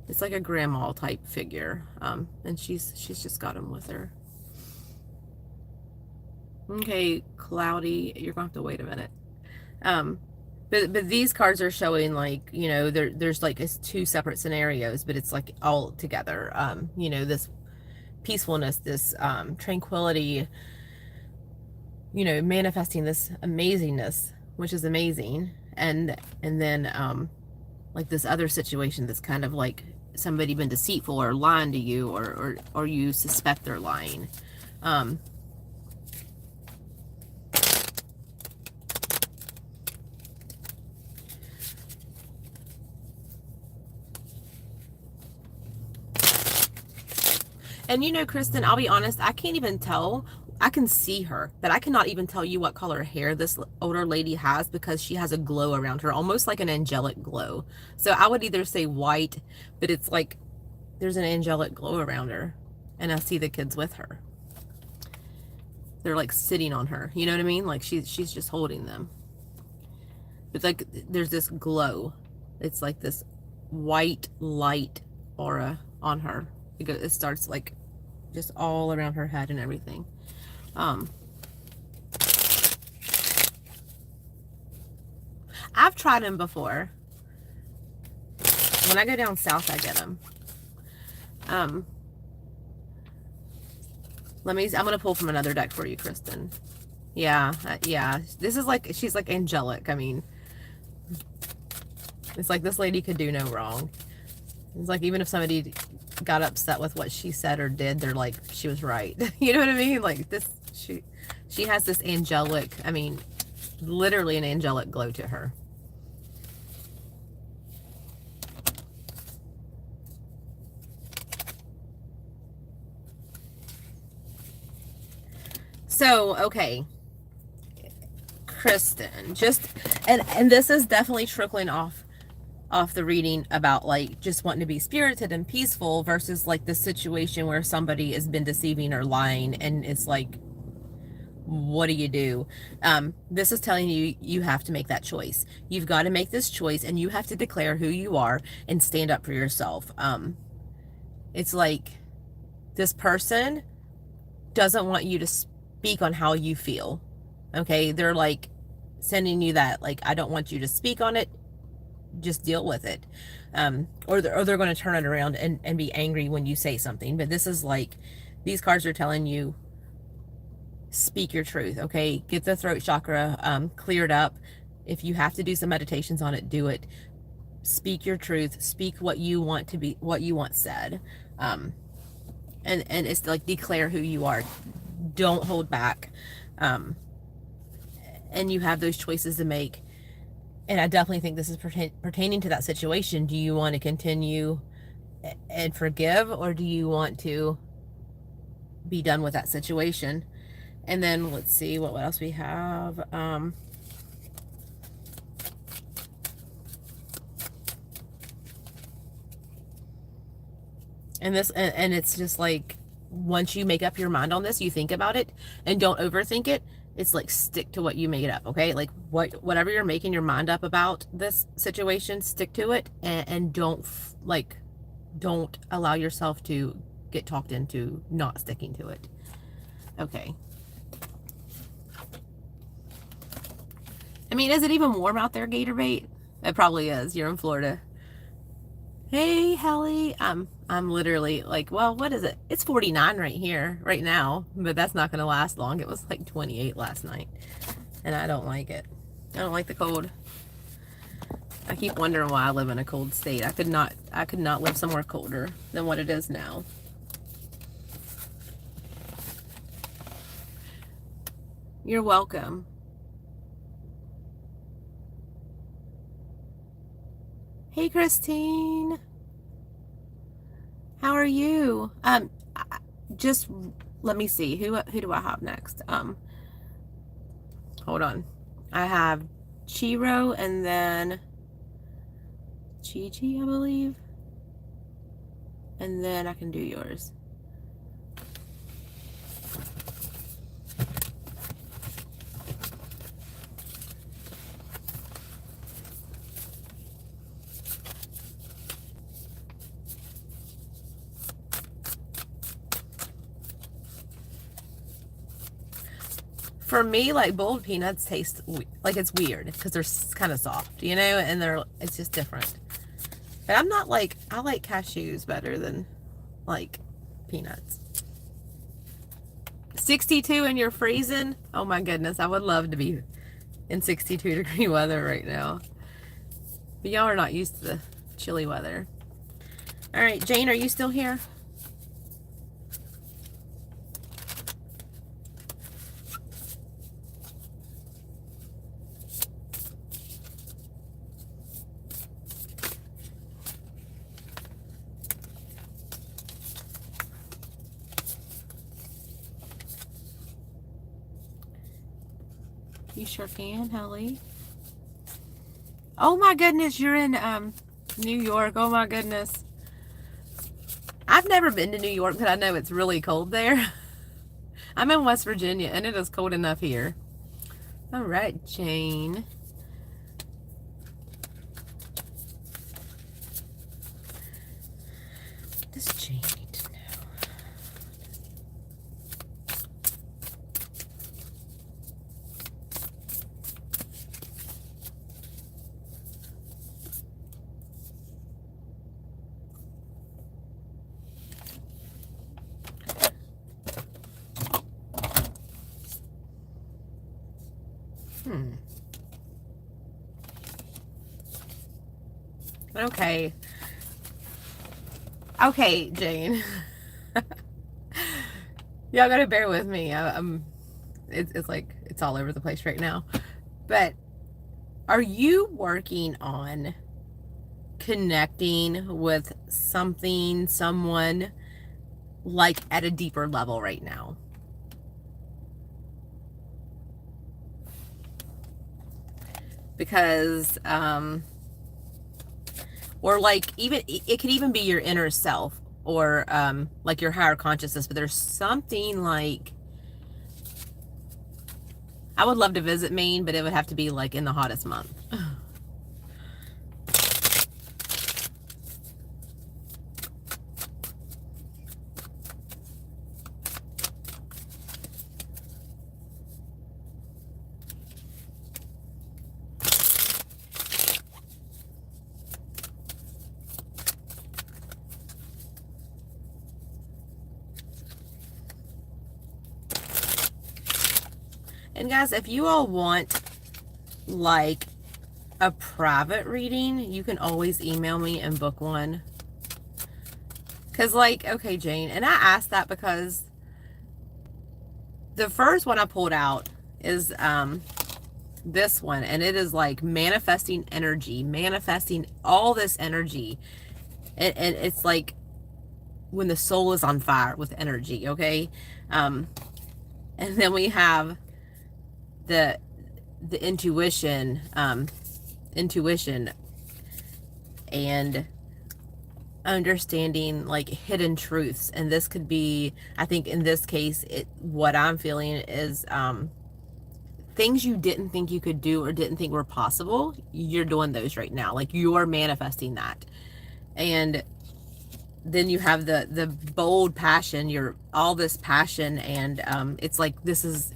It's like a grandma type figure, and she's just got them with her. Okay, Cloudy, you're gonna have to wait a minute. But these cards are showing, like, you know, there's like it's two separate scenarios, but it's like all together. You know, this peacefulness, this tranquility, you know, manifesting this amazingness, which is amazing, and then like this other situation that's kind of like somebody been deceitful or lying to you, or you suspect they're lying. And you know, Kristen, I'll be honest, I can't even tell. I can see her, but I cannot even tell you what color hair this older lady has, because she has a glow around her, almost like an angelic glow. So I would either say white, but it's like there's an angelic glow around her, and I see the kids with her. They're like sitting on her, you know what I mean? Like she's just holding them. It's like there's this glow. It's like this white light aura on her. It starts like just all around her head and everything. I've tried them before. When I go down south, I get them. I'm gonna pull from another deck for you, Kristen. Yeah, yeah. This is like, she's like angelic. I mean, it's like this lady could do no wrong. It's like even if somebody got upset with what she said or did, they're like, she was right. You know what I mean? Like this, she has this angelic, I mean, literally an angelic glow to her. So, okay, Kristen, and this is definitely trickling off the reading about like just wanting to be spirited and peaceful versus like the situation where somebody has been deceiving or lying, and it's like, what do you do? This is telling you, you have to make that choice. You've got to make this choice, and you have to declare who you are and stand up for yourself. It's like this person doesn't want you to speak on how you feel. Okay, they're like sending you that, like, I don't want you to speak on it, just deal with it. Or they're going to turn it around and be angry when you say something. But this is like, these cards are telling you, speak your truth. Okay, get the throat chakra cleared up. If you have to do some meditations on it, do it. Speak your truth. Speak what you want to be, what you want said. And it's like, declare who you are. Don't hold back. And you have those choices to make. And I definitely think this is pertaining to that situation. Do you want to continue and forgive, or do you want to be done with that situation? And then let's see what else we have. And it's just like, once you make up your mind on this, you think about it and don't overthink it. It's like, stick to what you made up. Okay, like whatever you're making your mind up about this situation, stick to it, and don't allow yourself to get talked into not sticking to it. Okay. I mean, is it even warm out there, Gator Bait? It probably is. You're in Florida. Hey, Helly. I'm literally like, well, what is it? It's 49 right here, right now, but that's not going to last long. It was like 28 last night, and I don't like it. I don't like the cold. I keep wondering why I live in a cold state. I could not live somewhere colder than what it is now. You're welcome. Hey, Christine. How are you? Just let me see. Who do I have next? Hold on. I have Chiro and then Chi, I believe. And then I can do yours. For me, like boiled peanuts taste like it's weird because they're kind of soft, you know, and it's just different. But I'm not like, I like cashews better than like peanuts. 62 and you're freezing? Oh my goodness, I would love to be in 62-degree weather right now. But y'all are not used to the chilly weather. All right, Jane, are you still here? You sure can, Helly. Oh my goodness, you're in New York. Oh my goodness. I've never been to New York, but I know it's really cold there. I'm in West Virginia, and it is cold enough here. All right, Jane. What does Jane need to know? Okay. Okay, Jane. Y'all gotta bear with me. It's like, it's all over the place right now. But are you working on connecting with something, someone, like at a deeper level right now? Because, or like even, it could even be your inner self or like your higher consciousness, but there's something like, I would love to visit Maine, but it would have to be like in the hottest month. And guys, if you all want like a private reading, you can always email me and book one. Because like, okay, Jane, and I asked that because the first one I pulled out is this one, and it is like manifesting energy, manifesting all this energy. And it's like when the soul is on fire with energy, okay? And then we have the intuition, intuition and understanding like hidden truths. And this could be, I think in this case, what I'm feeling is things you didn't think you could do or didn't think were possible. You're doing those right now. Like you're manifesting that. And then you have the bold passion, all this passion, and it's like this is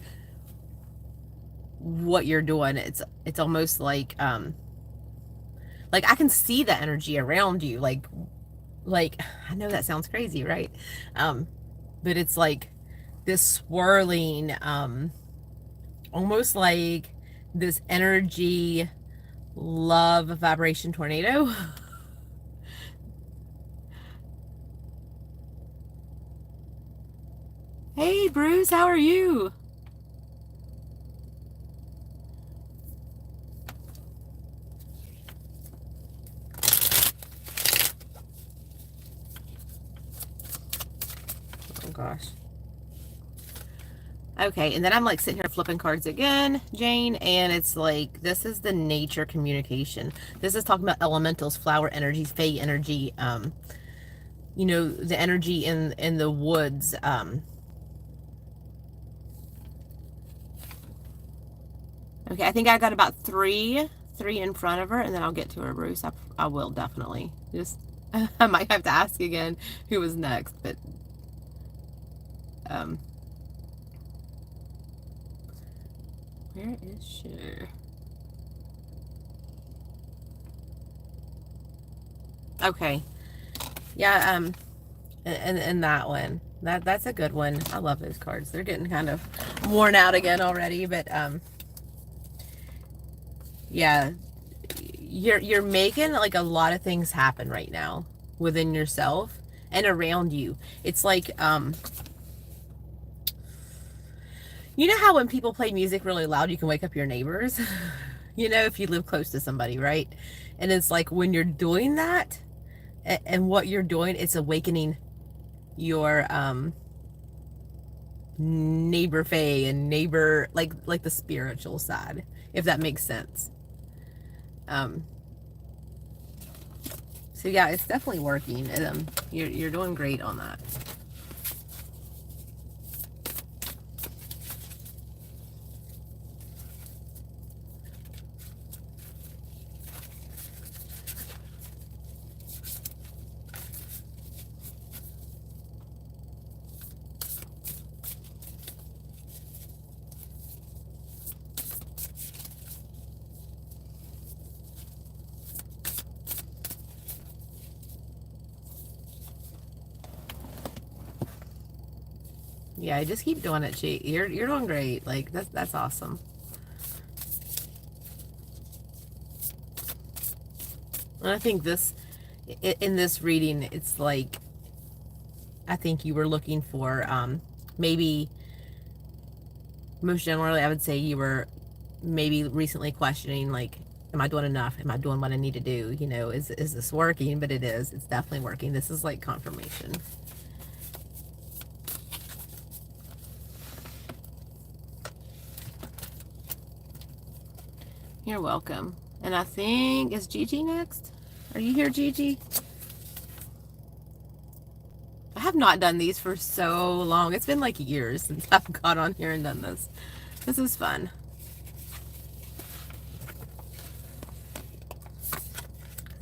what you're doing. It's almost like I can see the energy around you, like I know that sounds crazy, right? But it's like this swirling, almost like this energy Love Vibration Tornado. Hey, Bruce, how are you? Oh, gosh. Okay, and then I'm like sitting here flipping cards again, Jane, and it's like, this is the nature communication. This is talking about elementals, flower energies, fey energy, you know, the energy in the woods. Okay, I think I got about three in front of her, and then I'll get to her, Bruce. I will definitely. Just, I might have to ask again who was next, but, where is she? Okay. Yeah, and that one. That's a good one. I love those cards. They're getting kind of worn out again already, but yeah, you're making like a lot of things happen right now within yourself and around you. It's like you know how when people play music really loud, you can wake up your neighbors? You know, if you live close to somebody, right? And it's like when you're doing that and what you're doing, it's awakening your neighbor fae and neighbor like the spiritual side, if that makes sense. So yeah, it's definitely working. You're doing great on that. Yeah, just keep doing it, Chi. You're doing great. Like that's awesome. And I think in this reading, it's like I think you were looking for maybe most generally I would say you were maybe recently questioning like, am I doing enough? Am I doing what I need to do? You know, is this working? But it is. It's definitely working. This is like confirmation. You're welcome. And I think, is Gigi next? Are you here, Gigi? I have not done these for so long. It's been like years since I've got on here and done this. This is fun.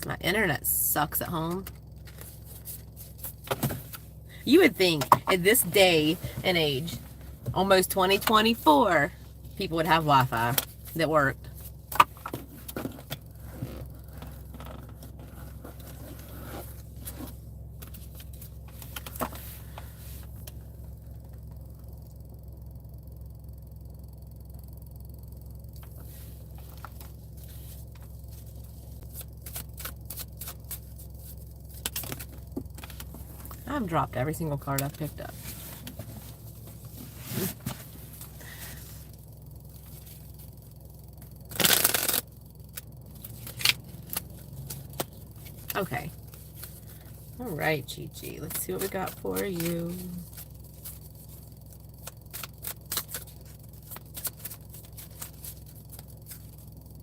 My internet sucks at home. You would think at this day and age, almost 2024, people would have Wi-Fi that worked. I've dropped every single card I've picked up. Okay. All right, Chi-Chi. Let's see what we got for you.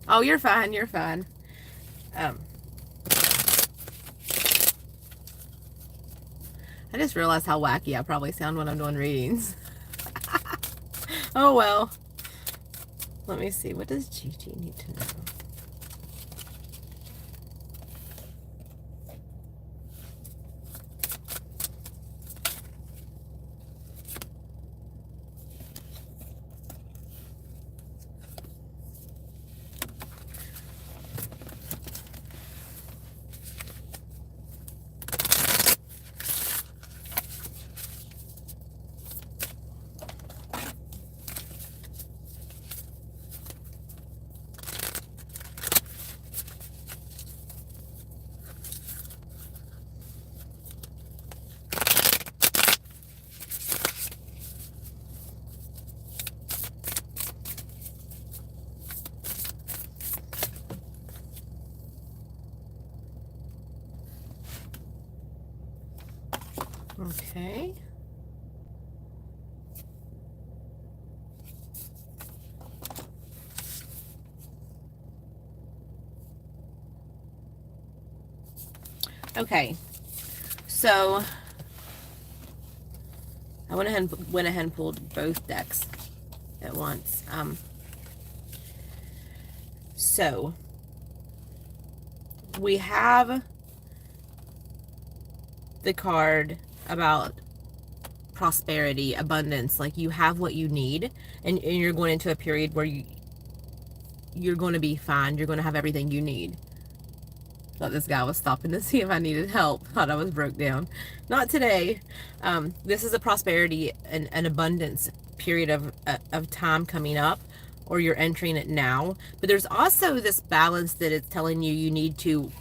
Oh, you're fine. You're fine. I just realized how wacky I probably sound when I'm doing readings. Oh, well. Let me see. What does Chi-Chi need to know? Okay. Okay. So I went ahead and pulled both decks at once. So we have the card about prosperity, abundance, like you have what you need, and you're going into a period where you're going to be fine. You're going to have everything you need. Thought this guy was stopping to see if I needed help. Thought I was broke down. Not today. This is a prosperity and an abundance period of time coming up, or you're entering it now. But there's also this balance that it's telling you need to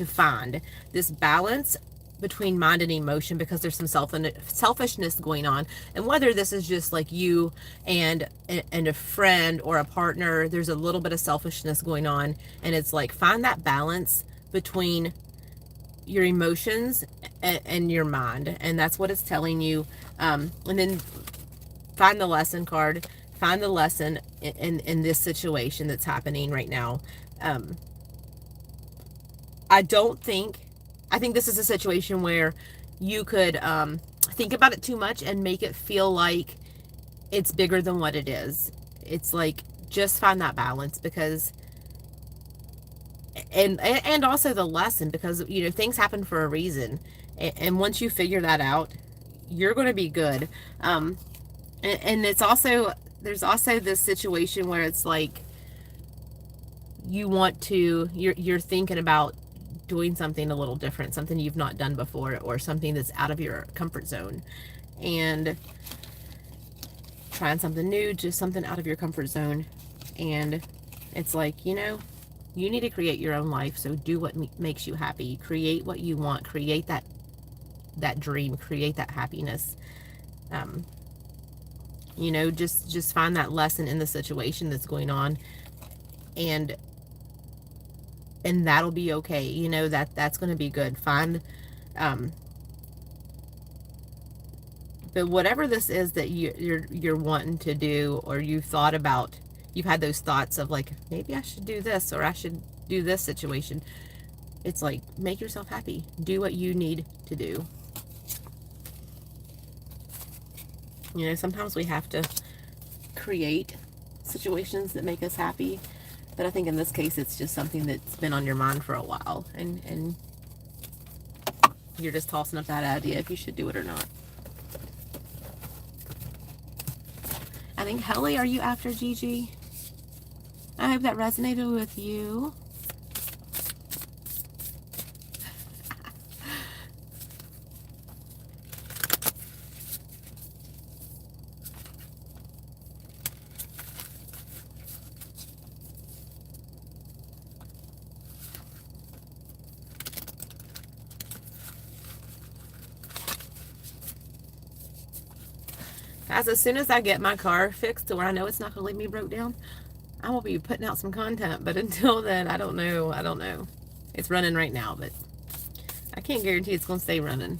find this balance between mind and emotion, because there's some selfishness going on. And whether this is just like you and a friend or a partner, there's a little bit of selfishness going on, and it's like find that balance between your emotions and your mind, and that's what it's telling you. And then find the lesson card, find the lesson in this situation that's happening right now. I think this is a situation where you could think about it too much and make it feel like it's bigger than what it is. It's like, just find that balance, because and also the lesson, because things happen for a reason, and once you figure that out, you're going to be good. And it's also, there's also this situation where it's like you're thinking about doing something a little different, something you've not done before, or something that's out of your comfort zone, and trying something new, just something out of your comfort zone. And it's like, you need to create your own life, so do what makes you happy. Create what you want. Create that dream. Create that happiness. Just find that lesson in the situation that's going on, and that'll be okay. That's going to be good. But whatever this is that you're wanting to do, or you've thought about, you've had those thoughts of like, maybe I should do this, or I should do this situation. It's like, make yourself happy. Do what you need to do. Sometimes we have to create situations that make us happy. But I think in this case, it's just something that's been on your mind for a while. And you're just tossing up that idea if you should do it or not. I think, Helly, are you after Gigi? I hope that resonated with you. As soon as I get my car fixed to where I know it's not going to leave me broke down, I will be putting out some content. But until then, I don't know. It's running right now, but I can't guarantee it's going to stay running.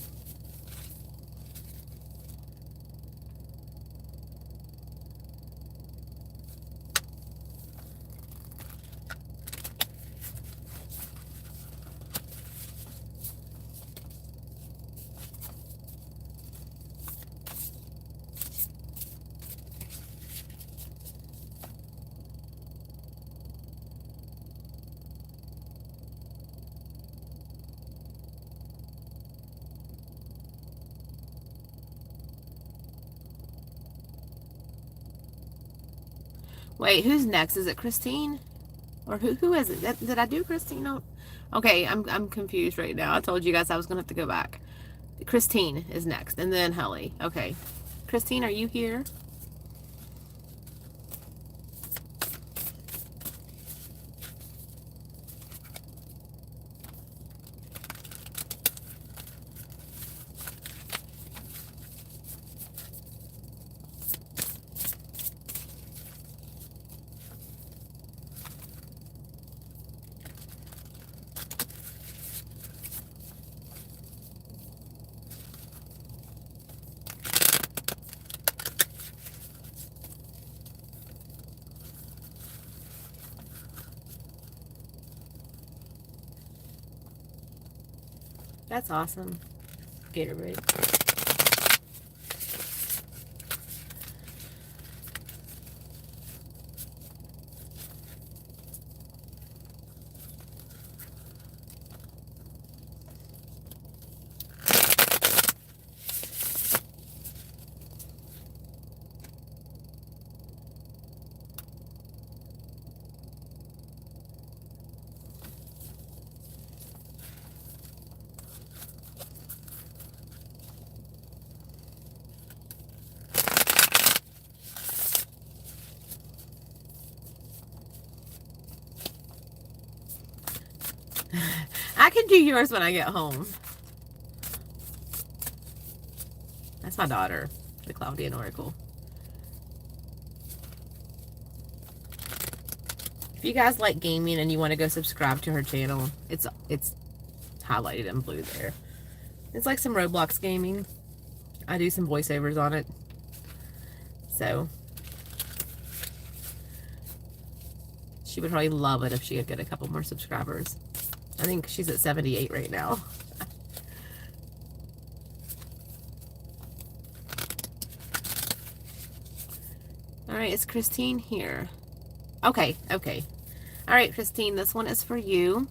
Wait, who's next? Is it Christine? Or who is it? Did I do Christine? No. Okay, I'm confused right now. I told you guys I was going to have to go back. Christine is next, and then Helly. Okay. Christine, are you here? That's awesome. Gatorade. I can do yours when I get home. That's my daughter, the Cloudian Oracle. If you guys like gaming and you want to go subscribe to her channel, it's highlighted in blue there. It's like some Roblox gaming. I do some voiceovers on it. So she would probably love it if she could get a couple more subscribers. I think she's at 78 right now. All right, is Christine here? Okay, okay. All right, Christine, this one is for you.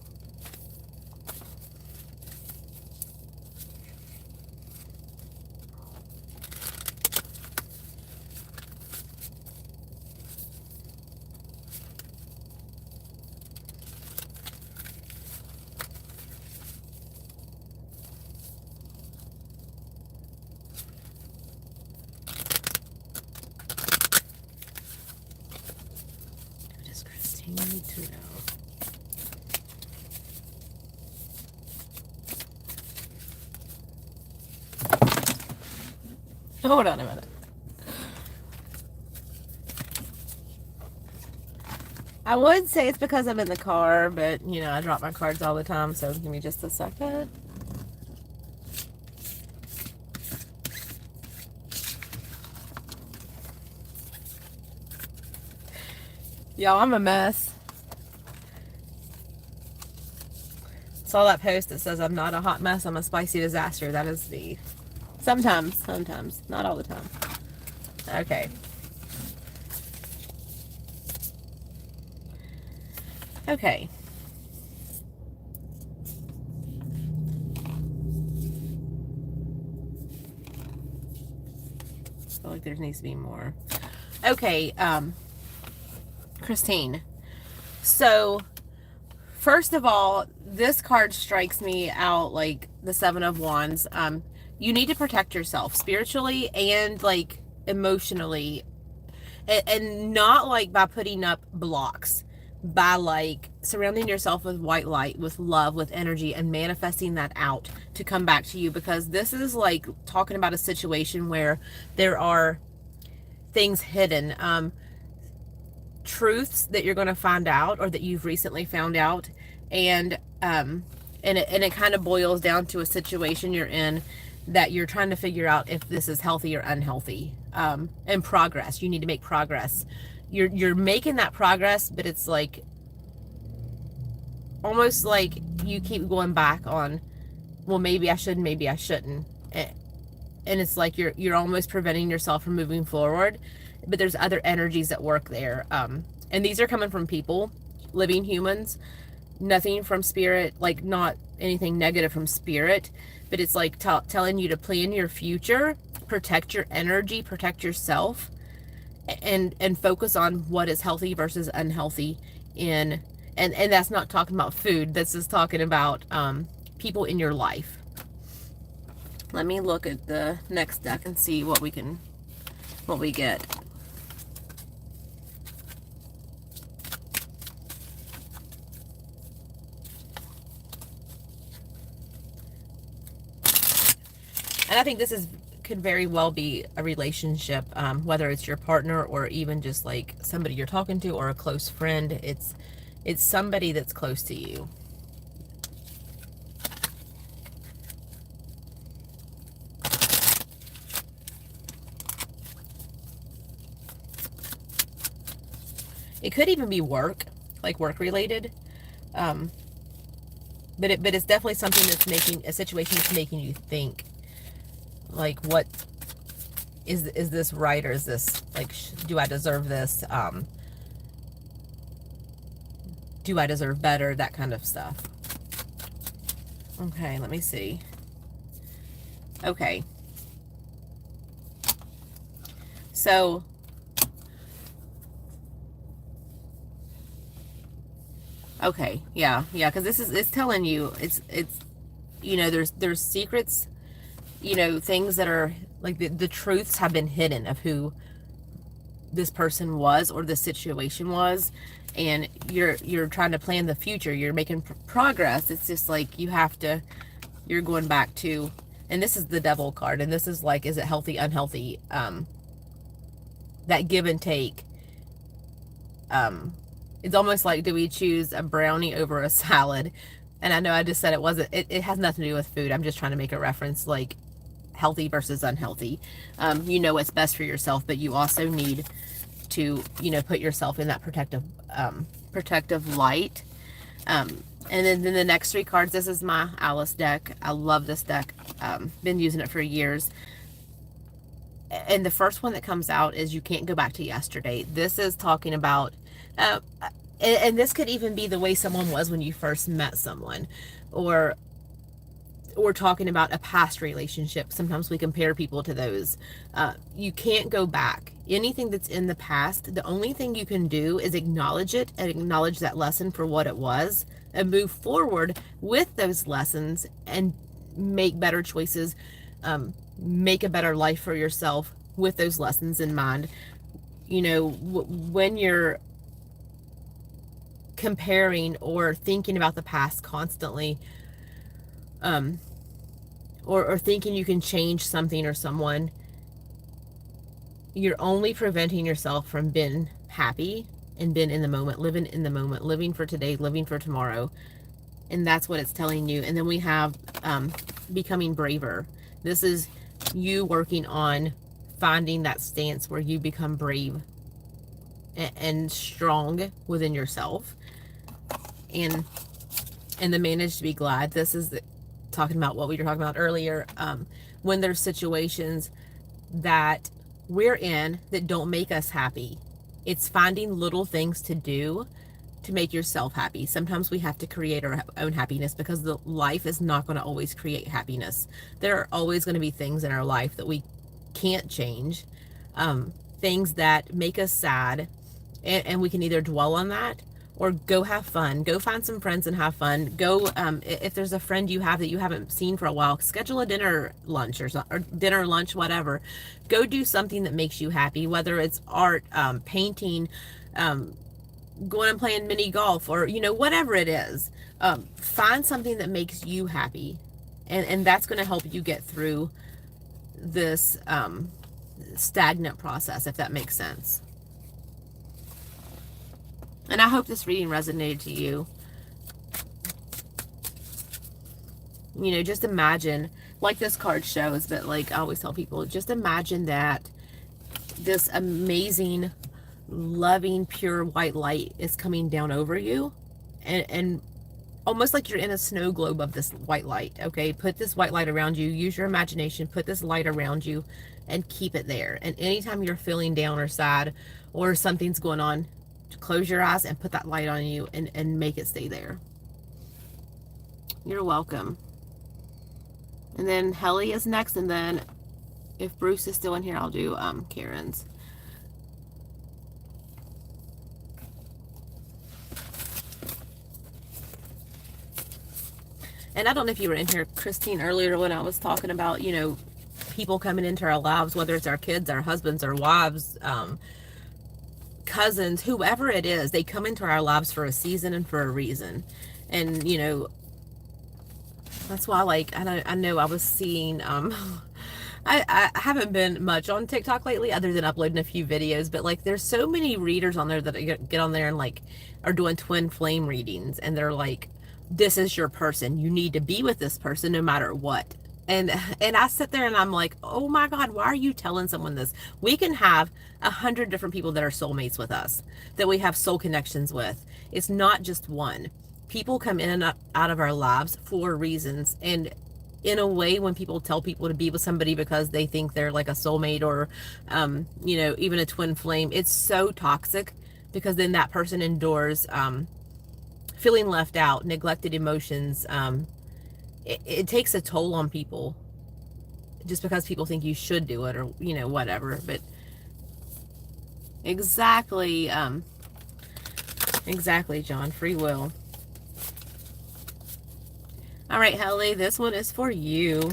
Need to know. Hold on a minute. I would say it's because I'm in the car, but you know, I drop my cards all the time, so give me just a second. Y'all, I'm a mess. Saw that post that says I'm not a hot mess, I'm a spicy disaster. That is the... Sometimes. Not all the time. Okay. Okay. I feel like there needs to be more. Okay, Christine. So, first of all, this card strikes me out like the Seven of Wands. You need to protect yourself spiritually and like emotionally, and not like by putting up blocks, by like surrounding yourself with white light, with love, with energy, and manifesting that out to come back to you, because this is like talking about a situation where there are things hidden, truths that you're going to find out, or that you've recently found out, and it kind of boils down to a situation you're in that you're trying to figure out if this is healthy or unhealthy. And progress, you need to make progress. You're making that progress, but it's like almost like you keep going back on, well, maybe I should, maybe I shouldn't, and it's like you're almost preventing yourself from moving forward. But there's other energies at work there, and these are coming from people, living humans, nothing from spirit, like not anything negative from spirit, but it's like telling you to plan your future, protect your energy, protect yourself, and focus on what is healthy versus unhealthy and that's not talking about food. This is talking about people in your life. Let me look at the next deck and see what we get. And I think this could very well be a relationship, whether it's your partner or even just like somebody you're talking to or a close friend. It's somebody that's close to you. It could even be work, like work related. but it's definitely something that's making a situation that's making you think, like, what is this right, or is this like, do I deserve this? Do I deserve better? That kind of stuff. Okay, let me see. Okay. So, okay, yeah, because it's telling you, it's, you know, there's secrets, you know, things that are, like, the truths have been hidden of who this person was or the situation was, and you're trying to plan the future, you're making progress. It's just like, you're going back to, and this is the devil card, and this is like, is it healthy, unhealthy, that give and take. It's almost like, do we choose a brownie over a salad? And I know I just said it wasn't, it has nothing to do with food. I'm just trying to make a reference, like, healthy versus unhealthy. You know what's best for yourself, but you also need to, you know, put yourself in that protective light. And then the next three cards, this is my Alice deck. I love this deck. Been using it for years. And the first one that comes out is, you can't go back to yesterday. This is talking about, and this could even be the way someone was when you first met someone, or talking about a past relationship. Sometimes we compare people to those. You can't go back. Anything that's in the past, the only thing you can do is acknowledge it, and acknowledge that lesson for what it was, and move forward with those lessons and make better choices, make a better life for yourself with those lessons in mind. You know, when you're comparing or thinking about the past constantly, or thinking you can change something or someone, you're only preventing yourself from being happy and being in the moment, living in the moment, living for today, living for tomorrow. And that's what it's telling you. And then we have becoming braver. This is you working on finding that stance where you become brave and strong within yourself. And the manage to be glad. This is talking about what we were talking about earlier. When there's situations that we're in that don't make us happy, it's finding little things to do to make yourself happy. Sometimes we have to create our own happiness, because the life is not going to always create happiness. There are always going to be things in our life that we can't change, things that make us sad, and we can either dwell on that or go have fun. Go find some friends and have fun. Go, if there's a friend you have that you haven't seen for a while, schedule a dinner lunch or dinner lunch, whatever. Go do something that makes you happy, whether it's art, painting, going and playing mini golf, or, you know, whatever it is. Find something that makes you happy, and that's going to help you get through this stagnant process, if that makes sense. And I hope this reading resonated to you. You know, just imagine, like this card shows, but like I always tell people, just imagine that this amazing, loving, pure white light is coming down over you, and almost like you're in a snow globe of this white light. Okay, put this white light around you, use your imagination, put this light around you, and keep it there. And anytime you're feeling down or sad or something's going on, close your eyes and put that light on you, and make it stay there. You're welcome. And then Helly is next, and then if Bruce is still in here, I'll do Karen's. And I don't know if you were in here, Christine, earlier when I was talking about, you know, people coming into our lives, whether it's our kids, our husbands, our wives, cousins, whoever it is, they come into our lives for a season and for a reason. And, you know, that's why, like, I know I was seeing, I haven't been much on TikTok lately, other than uploading a few videos, but like, there's so many readers on there that get on there and like are doing twin flame readings, and they're like, this is your person, you need to be with this person no matter what. And I sit there and I'm like, oh my God, why are you telling someone this? We can have 100 different people that are soulmates with us, that we have soul connections with. It's not just one. people come in and out of our lives for reasons. And in a way, when people tell people to be with somebody because they think they're like a soulmate or, you know, even a twin flame, it's so toxic, because then that person endures feeling left out, neglected emotions. It takes a toll on people just because people think you should do it, or, you know, whatever. But exactly, exactly, John, free will. All right, Helly, this one is for you.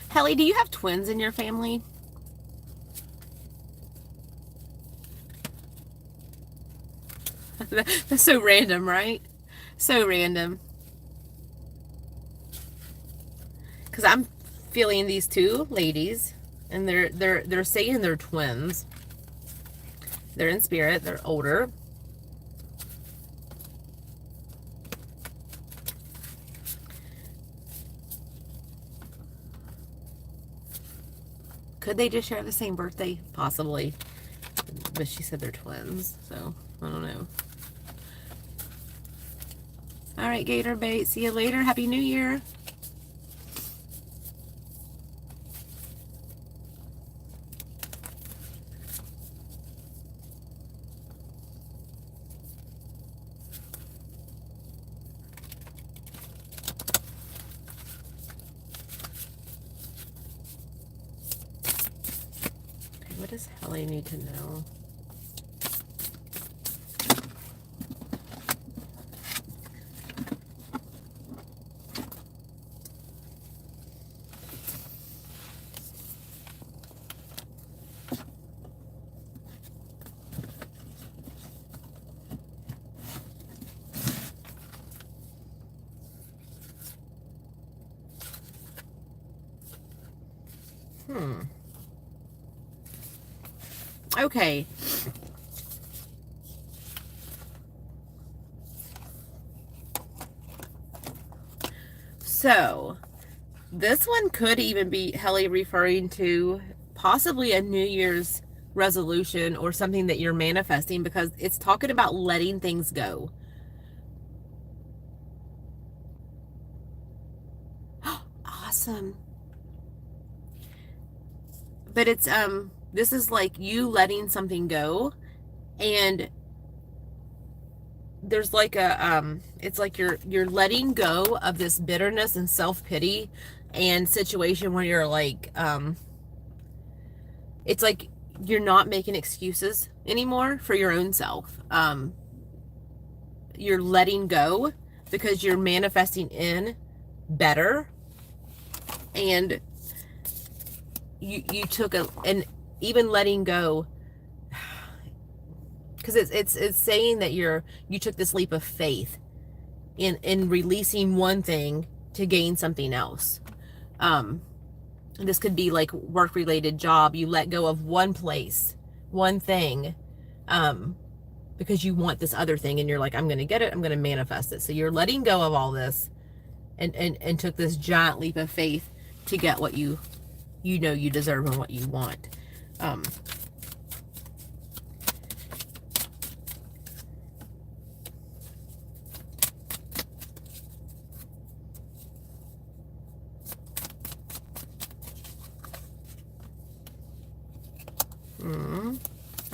Helly, do you have twins in your family? That's so random, right? So random. Because I'm feeling these two ladies, and they're saying they're twins. They're in spirit. They're older. Could they just share the same birthday? Possibly. But she said they're twins, so I don't know. All right, Gator Bait. See you later. Happy New Year. What does Helly need to know? Okay. So, this one could even be Helly referring to possibly a New Year's resolution or something that you're manifesting, because it's talking about letting things go. Awesome. But it's this is like you letting something go, and there's like a it's like you're letting go of this bitterness and self-pity and situation where you're like it's like you're not making excuses anymore for your own self. You're letting go because you're manifesting in better, and you took and even letting go, because it's saying that you took this leap of faith in releasing one thing to gain something else. This could be like work related, job. You let go of one place, one thing, because you want this other thing, and you're like, I'm gonna get it, I'm gonna manifest it. So you're letting go of all this and took this giant leap of faith to get what you know you deserve and what you want.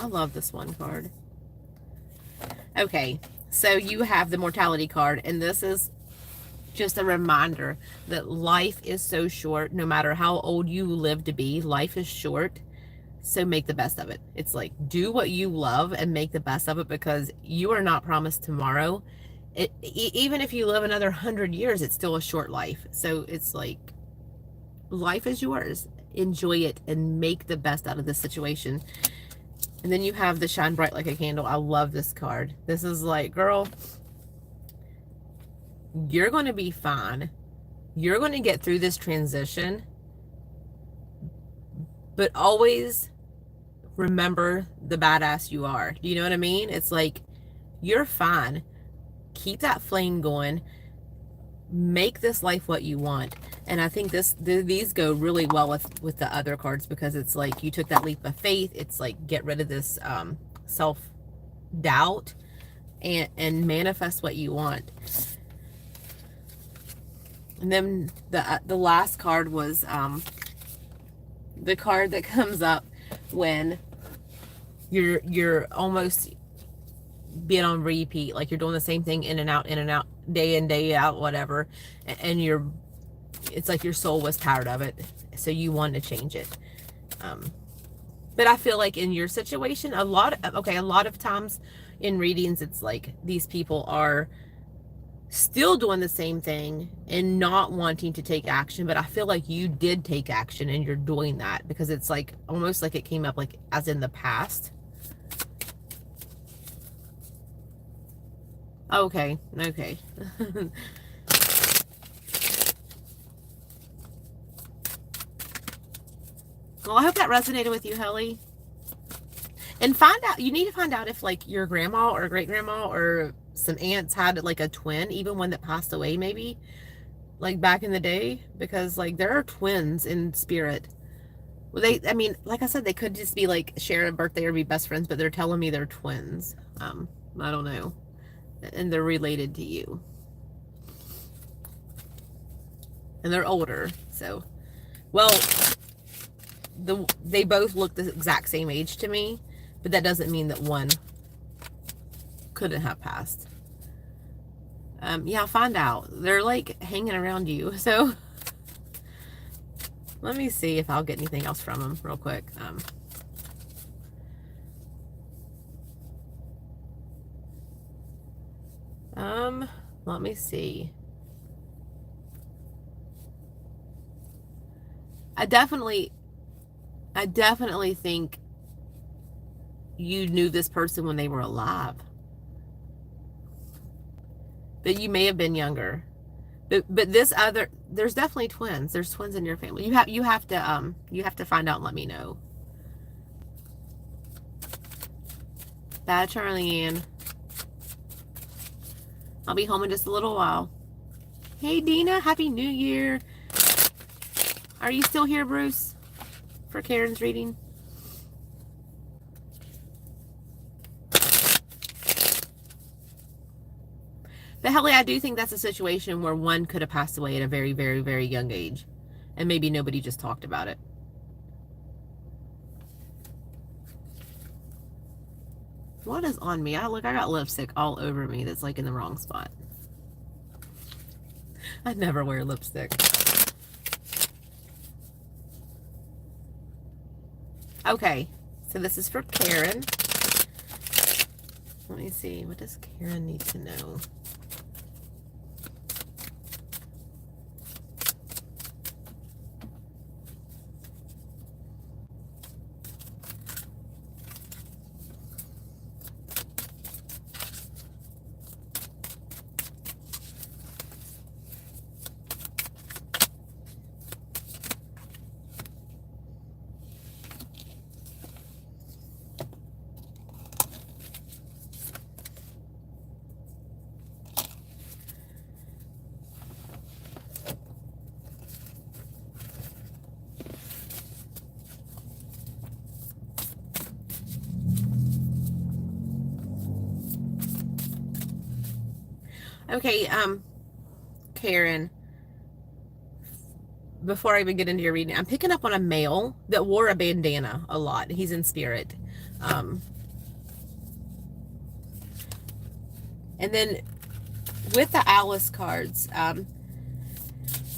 I love this one card. Okay, so you have the mortality card, and this is just a reminder that life is so short. No matter how old you live to be, life is short. So make the best of it. It's like, do what you love and make the best of it, because you are not promised tomorrow. Even if you live another 100 years, it's still a short life. So it's like, life is yours. Enjoy it and make the best out of this situation. And then you have the shine bright like a candle. I love this card. This is like, girl, You're going to be fine. You're going to get through this transition, but always remember the badass you are. Do you know what I mean? It's like, you're fine. Keep that flame going. Make this life what you want. And I think these go really well with the other cards, because it's like you took that leap of faith. It's like, get rid of this self-doubt and manifest what you want. And then the last card was the card that comes up when you're almost being on repeat, like you're doing the same thing in and out, day in, day out, whatever, and it's like your soul was tired of it, so you want to change it. But I feel like in your situation, a lot of times in readings, it's like these people are still doing the same thing and not wanting to take action, but I feel like you did take action and you're doing that, because it's like almost like it came up like as in the past. Okay. Well, I hope that resonated with you, Helly. And you need to find out if like your grandma or great grandma or some aunts had like a twin, even one that passed away, maybe like back in the day, because like there are twins in spirit. Well, I mean, like I said, they could just be like share a birthday or be best friends, but they're telling me they're twins. I don't know. And they're related to you. And they're older, so, well, they both look the exact same age to me, but that doesn't mean that one couldn't have passed. Yeah, find out. They're like hanging around you, so let me see if I'll get anything else from them real quick. Let me see. I definitely think you knew this person when they were alive, but you may have been younger. But there's definitely twins. There's twins in your family. You have to find out and let me know. Bye, Charlie Ann. I'll be home in just a little while. Hey, Dina, Happy New Year. Are you still here, Bruce, for Karen's reading? But Helly, I do think that's a situation where one could have passed away at a very, very, very young age, and maybe nobody just talked about it. What is on me? I got lipstick all over me that's like in the wrong spot. I never wear lipstick. Okay, so this is for Karen. Let me see. What does Karen need to know? Okay, Karen, before I even get into your reading, I'm picking up on a male that wore a bandana a lot. He's in spirit. And then with the Alice cards,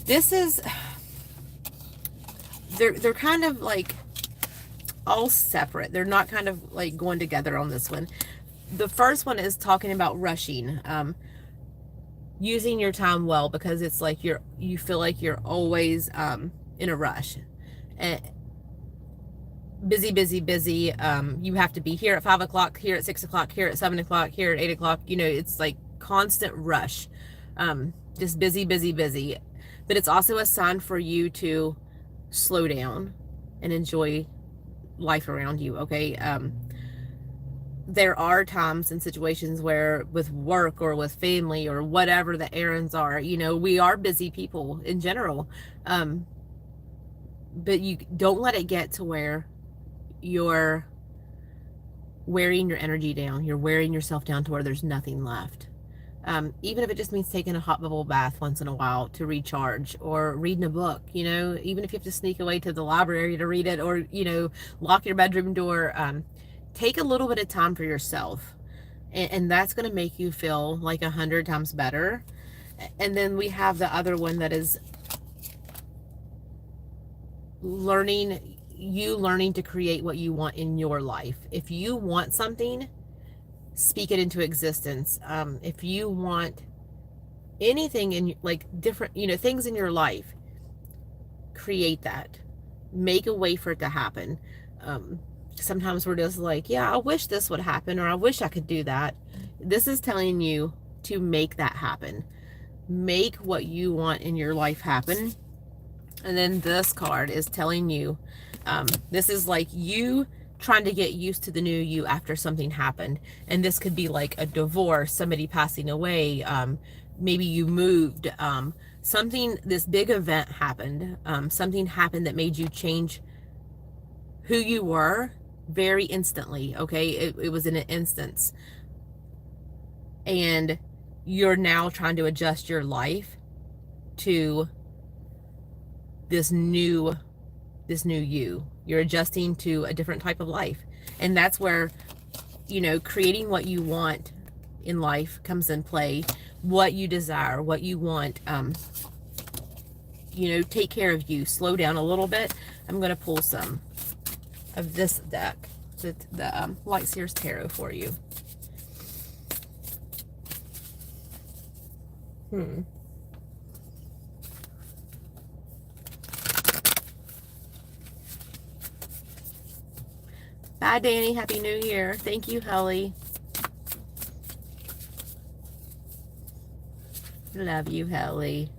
this is, they're kind of like all separate. They're not kind of like going together on this one. The first one is talking about rushing, using your time well, because it's like you feel like you're always in a rush, and busy. You have to be here at 5 o'clock, here at 6 o'clock, here at 7 o'clock, here at 8 o'clock. You know, it's like constant rush. just busy, busy, busy. But it's also a sign for you to slow down and enjoy life around you, okay? There are times and situations where with work or with family or whatever the errands are, you know, we are busy people in general. But you don't let it get to where you're wearing your energy down. You're wearing yourself down to where there's nothing left. Even if it just means taking a hot bubble bath once in a while to recharge, or reading a book, you know, even if you have to sneak away to the library to read it, or, you know, lock your bedroom door, take a little bit of time for yourself. And that's going to make you feel like 100 times better. And then we have the other one that is learning to create what you want in your life. If you want something, speak it into existence. If you want anything in, like, different, you know, things in your life, create that. Make a way for it to happen. Sometimes we're just like, yeah, I wish this would happen, or I wish I could do that. This is telling you to make that happen. Make what you want in your life happen. And then this card is telling you, this is like you trying to get used to the new you after something happened. And this could be like a divorce, somebody passing away, maybe you moved, something, this big event happened, something happened that made you change who you were very instantly, okay? It was in an instance. And you're now trying to adjust your life to this new you. You're adjusting to a different type of life. And that's where, you know, creating what you want in life comes in play. What you desire, what you want, you know, take care of you. Slow down a little bit. I'm going to pull some of this deck, the Light Seers Tarot for you. Bye, Danny. Happy New Year. Thank you, Helly. Love you, Helly.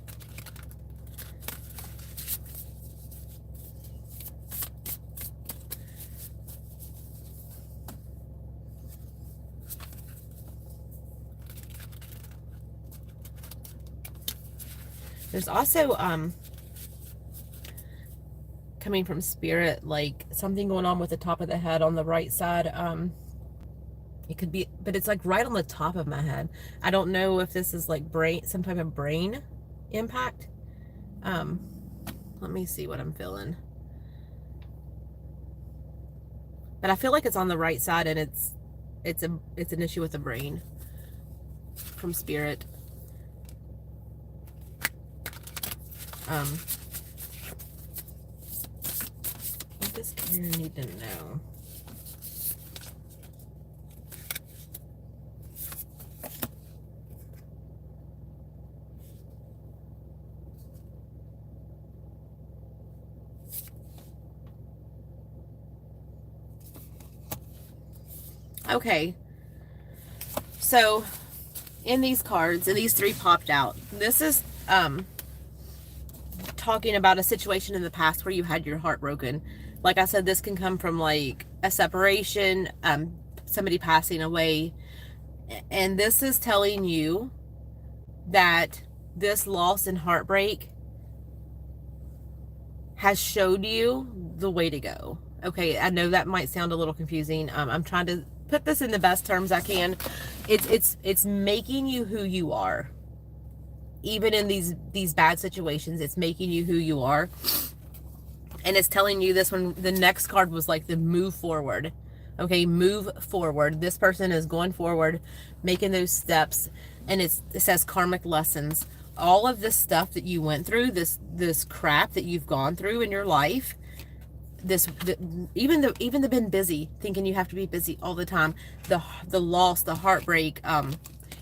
There's also coming from Spirit, like something going on with the top of the head on the right side. It could be, but it's like right on the top of my head. I don't know if this is like brain, some type of brain impact. Let me see what I'm feeling. But I feel like it's on the right side, and it's an issue with the brain from Spirit. What does Karen need to know? Okay, so in these cards, and these three popped out, this is talking about a situation in the past where you had your heart broken. Like I said, this can come from like a separation, somebody passing away, and this is telling you that this loss and heartbreak has showed you the way to go. Okay, I know that might sound a little confusing. I'm trying to put this in the best terms I can. It's making you who you are. Even in these bad situations, it's making you who you are. And it's telling you this one, the next card was like the move forward. Okay, move forward. This person is going forward, making those steps. And it says karmic lessons. All of this stuff that you went through, this crap that you've gone through in your life, even the been busy, thinking you have to be busy all the time, the loss, the heartbreak,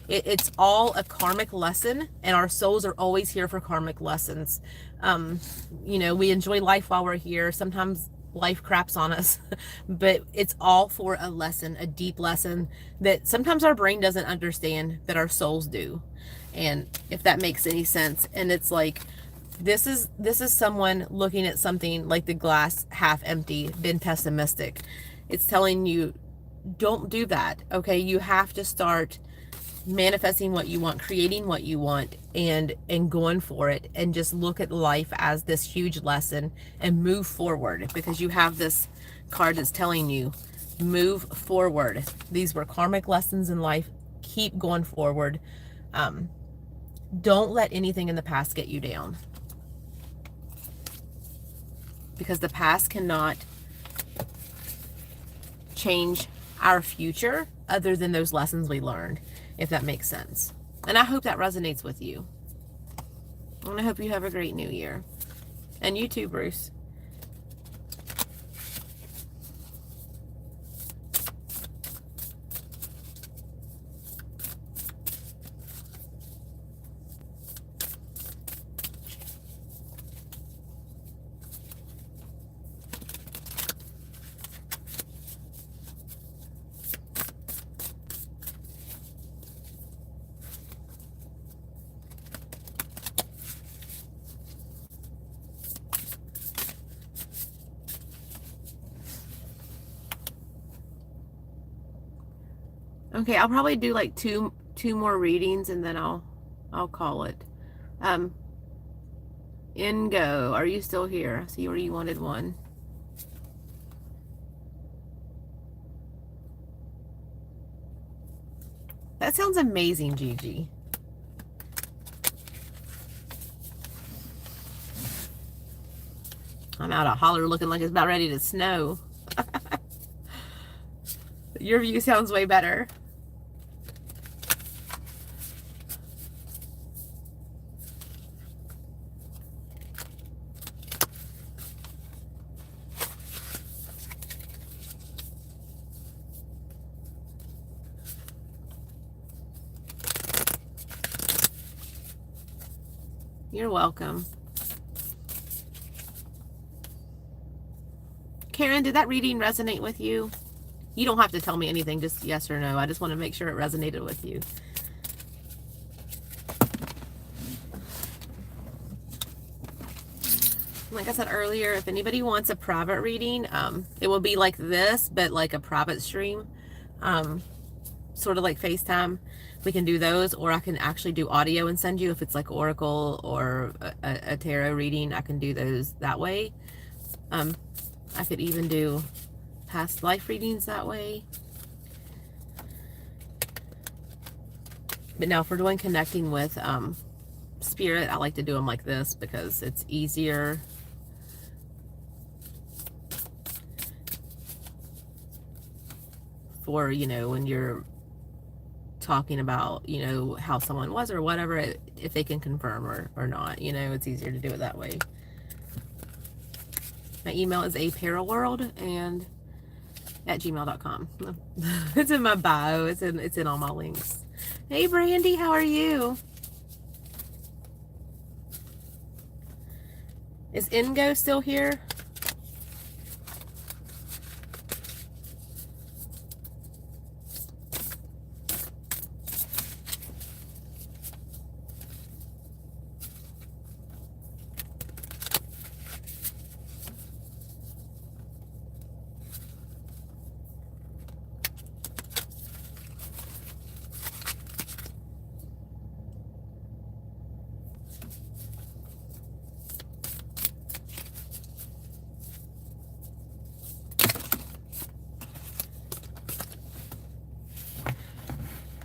it's all a karmic lesson, and our souls are always here for karmic lessons. You know, we enjoy life while we're here. Sometimes life craps on us, but it's all for a lesson, a deep lesson that sometimes our brain doesn't understand, that our souls do. And if that makes any sense. And it's like, this is someone looking at something like the glass half empty, been pessimistic. It's telling you, don't do that. Okay, you have to start manifesting what you want, creating what you want, and going for it, and just look at life as this huge lesson and move forward, because you have this card that's telling you move forward. These were karmic lessons in life. Keep going forward. Don't let anything in the past get you down, because the past cannot change our future other than those lessons we learned, if that makes sense. And I hope that resonates with you. And I hope you have a great new year. And you too, Bruce. Okay, I'll probably do like two more readings, and then I'll call it. Ingo, are you still here? I see where you wanted one. That sounds amazing, Gigi. I'm out of holler looking like it's about ready to snow. Your view sounds way better. You're welcome. Karen, did that reading resonate with you? You don't have to tell me anything, just yes or no. I just want to make sure it resonated with you. Like I said earlier, if anybody wants a private reading, it will be like this, but like a private stream, sort of like FaceTime. We can do those, or I can actually do audio and send you. If it's like Oracle or a tarot reading, I can do those that way. I could even do past life readings that way. But now if we're doing connecting with spirit, I like to do them like this because it's easier. For, you know, when you're talking about, you know, how someone was or whatever, if they can confirm or not, you know, it's easier to do it that way. My email is ParaWorld and @gmail.com. It's in my bio. It's in all my links. Hey Brandy, how are you? Is Ingo still here?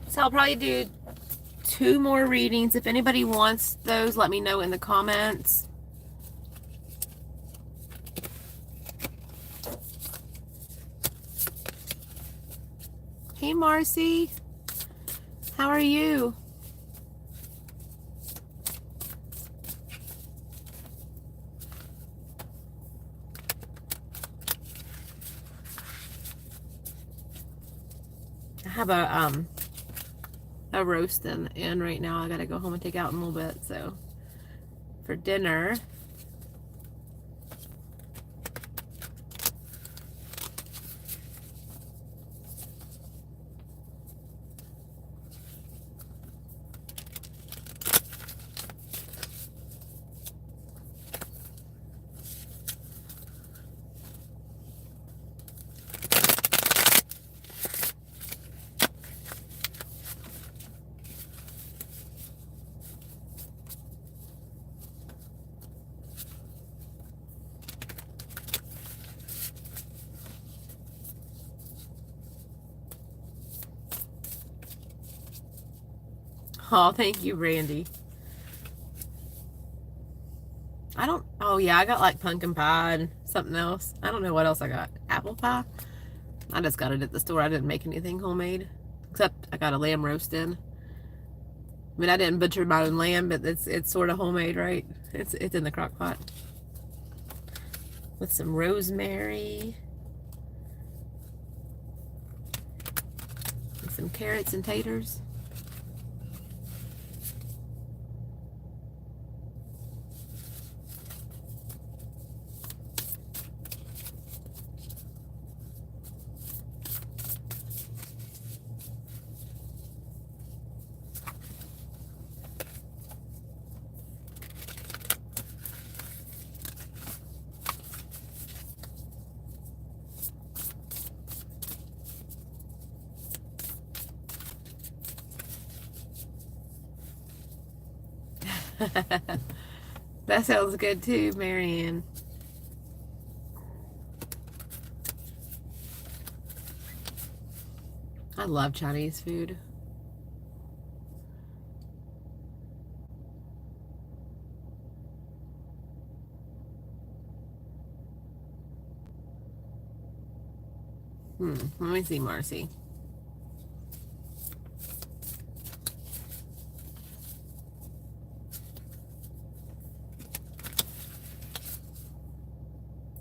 So I'll probably do 2 more readings. If anybody wants those, let me know in the comments. Hey Marcy, how are you? I have a roast in right now. I gotta go home and take out in a little bit. So for dinner, Oh, thank you, Brandy. Oh yeah, I got like pumpkin pie and something else. I don't know what else I got. Apple pie? I just got it at the store. I didn't make anything homemade. Except I got a lamb roast in. I mean, I didn't butcher my own lamb, but it's sort of homemade, right? It's in the crock pot. With some rosemary. And some carrots and taters. That sounds good too, Marianne. I love Chinese food. Let me see, Marcy.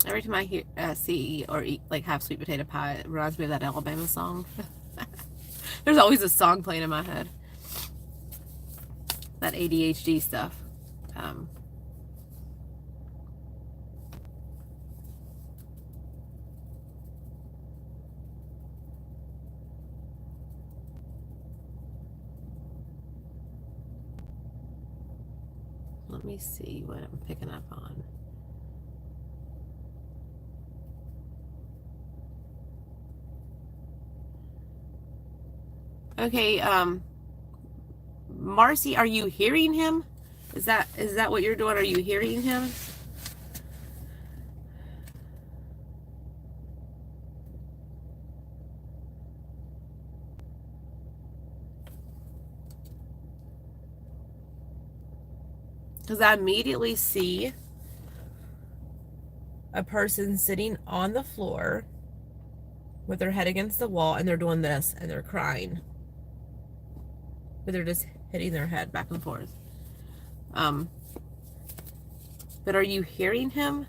Every time I hear, see or eat, like have sweet potato pie, it reminds me of that Alabama song. There's always a song playing in my head. That ADHD stuff. Let me see what I'm picking up on. Okay, Marcy, are you hearing him? Is that what you're doing? Are you hearing him? Because I immediately see a person sitting on the floor with their head against the wall, and they're doing this, and they're crying. But they're just hitting their head back and forth. But are you hearing him?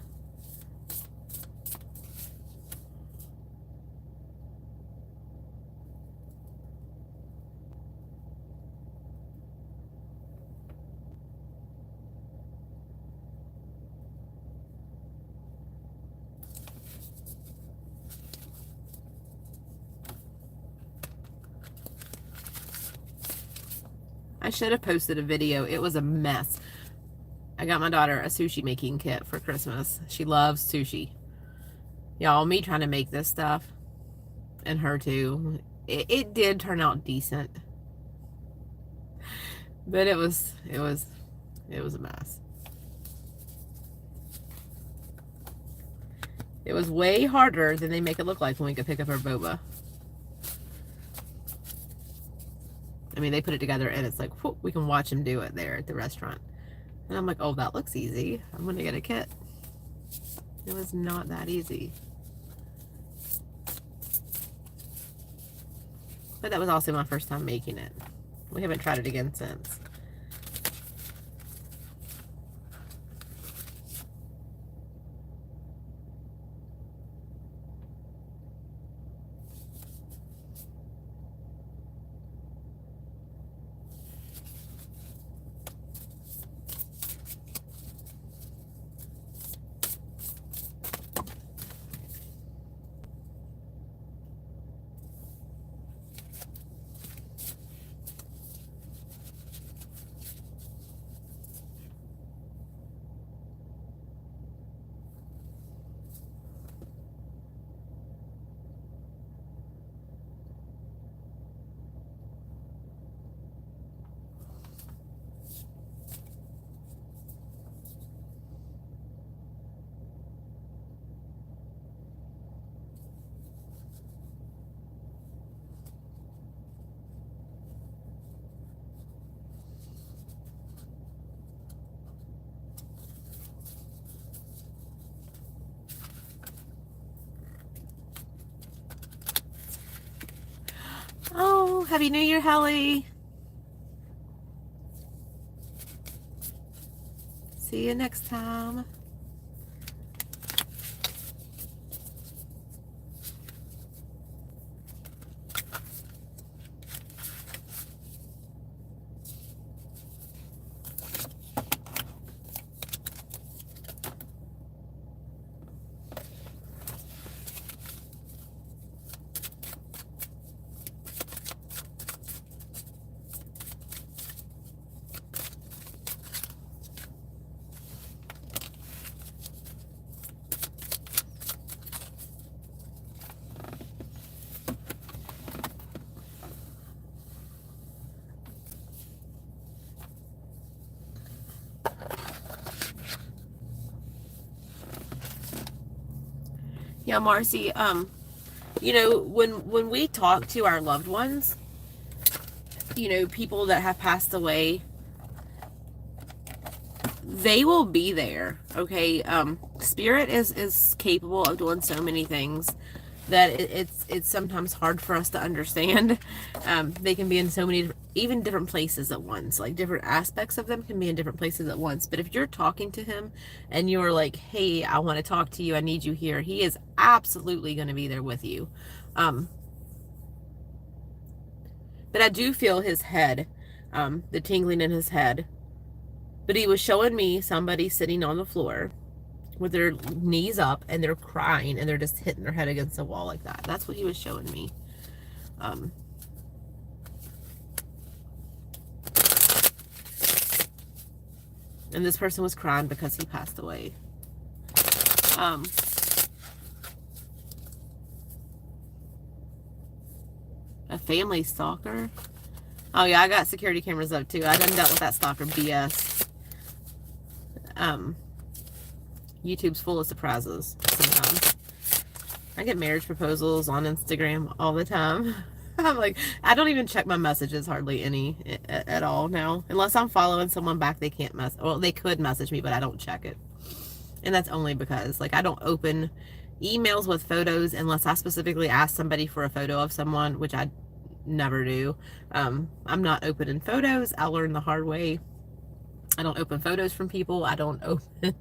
I should have posted a video. It was a mess. I got my daughter a sushi making kit for Christmas. She loves sushi. Y'all, me trying to make this stuff, and her too. It did turn out decent. But it was a mess. It was way harder than they make it look like when we could pick up our boba. I mean, they put it together and it's like, whoop, we can watch them do it there at the restaurant. And I'm like, oh, that looks easy. I'm going to get a kit. It was not that easy. But that was also my first time making it. We haven't tried it again since. Happy New Year, Helly. See you next time. Yeah, Marcy, you know, when we talk to our loved ones, you know, people that have passed away, they will be there, okay? Spirit is capable of doing so many things that it's sometimes hard for us to understand. They can be in so many, even different places at once. Like, different aspects of them can be in different places at once. But if you're talking to him and you're like, hey, I want to talk to you, I need you here, he is absolutely going to be there with you. But I do feel his head, the tingling in his head. But he was showing me somebody sitting on the floor with their knees up and they're crying and they're just hitting their head against the wall like that. That's what he was showing me. And this person was crying because he passed away. A family stalker. Oh yeah, I got security cameras up too. I done dealt with that stalker BS. YouTube's full of surprises sometimes. I get marriage proposals on Instagram all the time. I'm like, I don't even check my messages hardly any at all now. Unless I'm following someone back, they can't well, they could message me, but I don't check it. And that's only because, like, I don't open emails with photos unless I specifically ask somebody for a photo of someone, which I never do. I'm not opening photos. I learned the hard way. I don't open photos from people. I don't open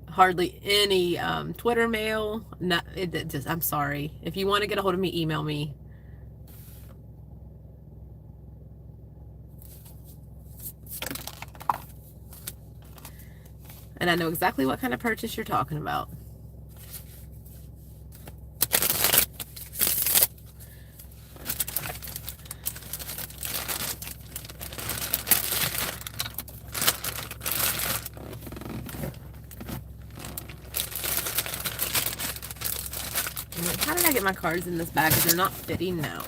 hardly any Twitter mail. No, it just, I'm sorry. If you want to get a hold of me, email me. And I know exactly what kind of purchase you're talking about. How did I get my cards in this bag? Because they're not fitting now.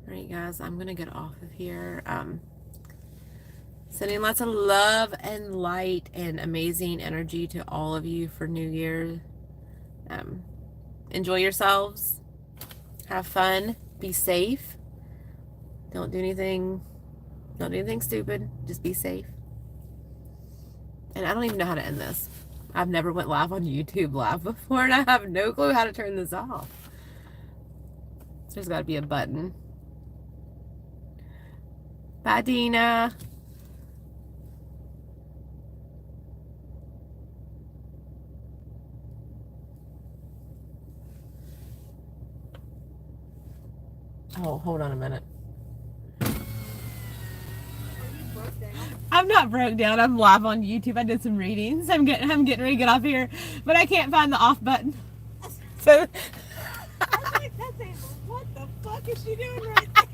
Alright guys, I'm going to get off of here. Sending lots of love and light and amazing energy to all of you for New Year. Enjoy yourselves. Have fun. Be safe. Don't do anything stupid. Just be safe. And I don't even know how to end this. I've never went live on YouTube live before, and I have no clue how to turn this off. There's got to be a button. Bye, Dina. Oh, hold on a minute. I'm not broke down. I'm live on YouTube. I did some readings. I'm getting ready to get off here, but I can't find the off button. So I was like, what the fuck is she doing right there?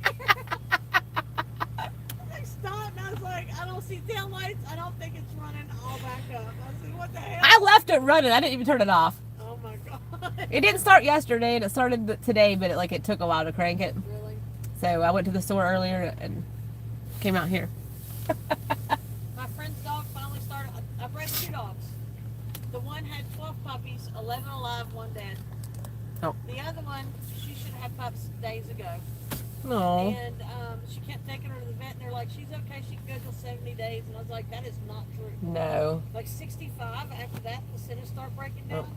I stopped and I was like, I don't see tail lights. I don't think it's running all back up. I was like, what the hell? I left it running. I didn't even turn it off. Oh my god. It didn't start yesterday, and it started today, but it took a while to crank it. Really? So I went to the store earlier and came out here. My friend's dog finally started. I bred 2 dogs. The one had 12 puppies, 11 alive, 1 dead. Oh. The other one, she should have had pups days ago. No. And she kept taking her to the vet, and they're like, she's okay, she can go till 70 days. And I was like, that is not true. No. Like 65, after that, the centers start breaking down.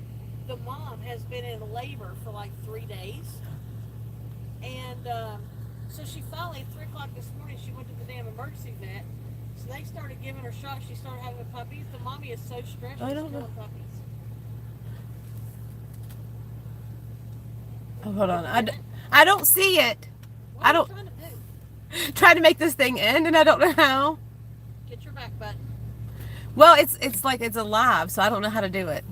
The mom has been in labor for like 3 days. And so she finally, at 3 o'clock this morning, she went to the damn emergency vet. So they started giving her shots. She started having puppies. The mommy is so stressed, I she's don't know. killing puppies. Oh, hold on. I don't see it. What I are you don't trying to do? try to make this thing end, and I don't know how. Get your back button. Well, it's like it's alive, so I don't know how to do it.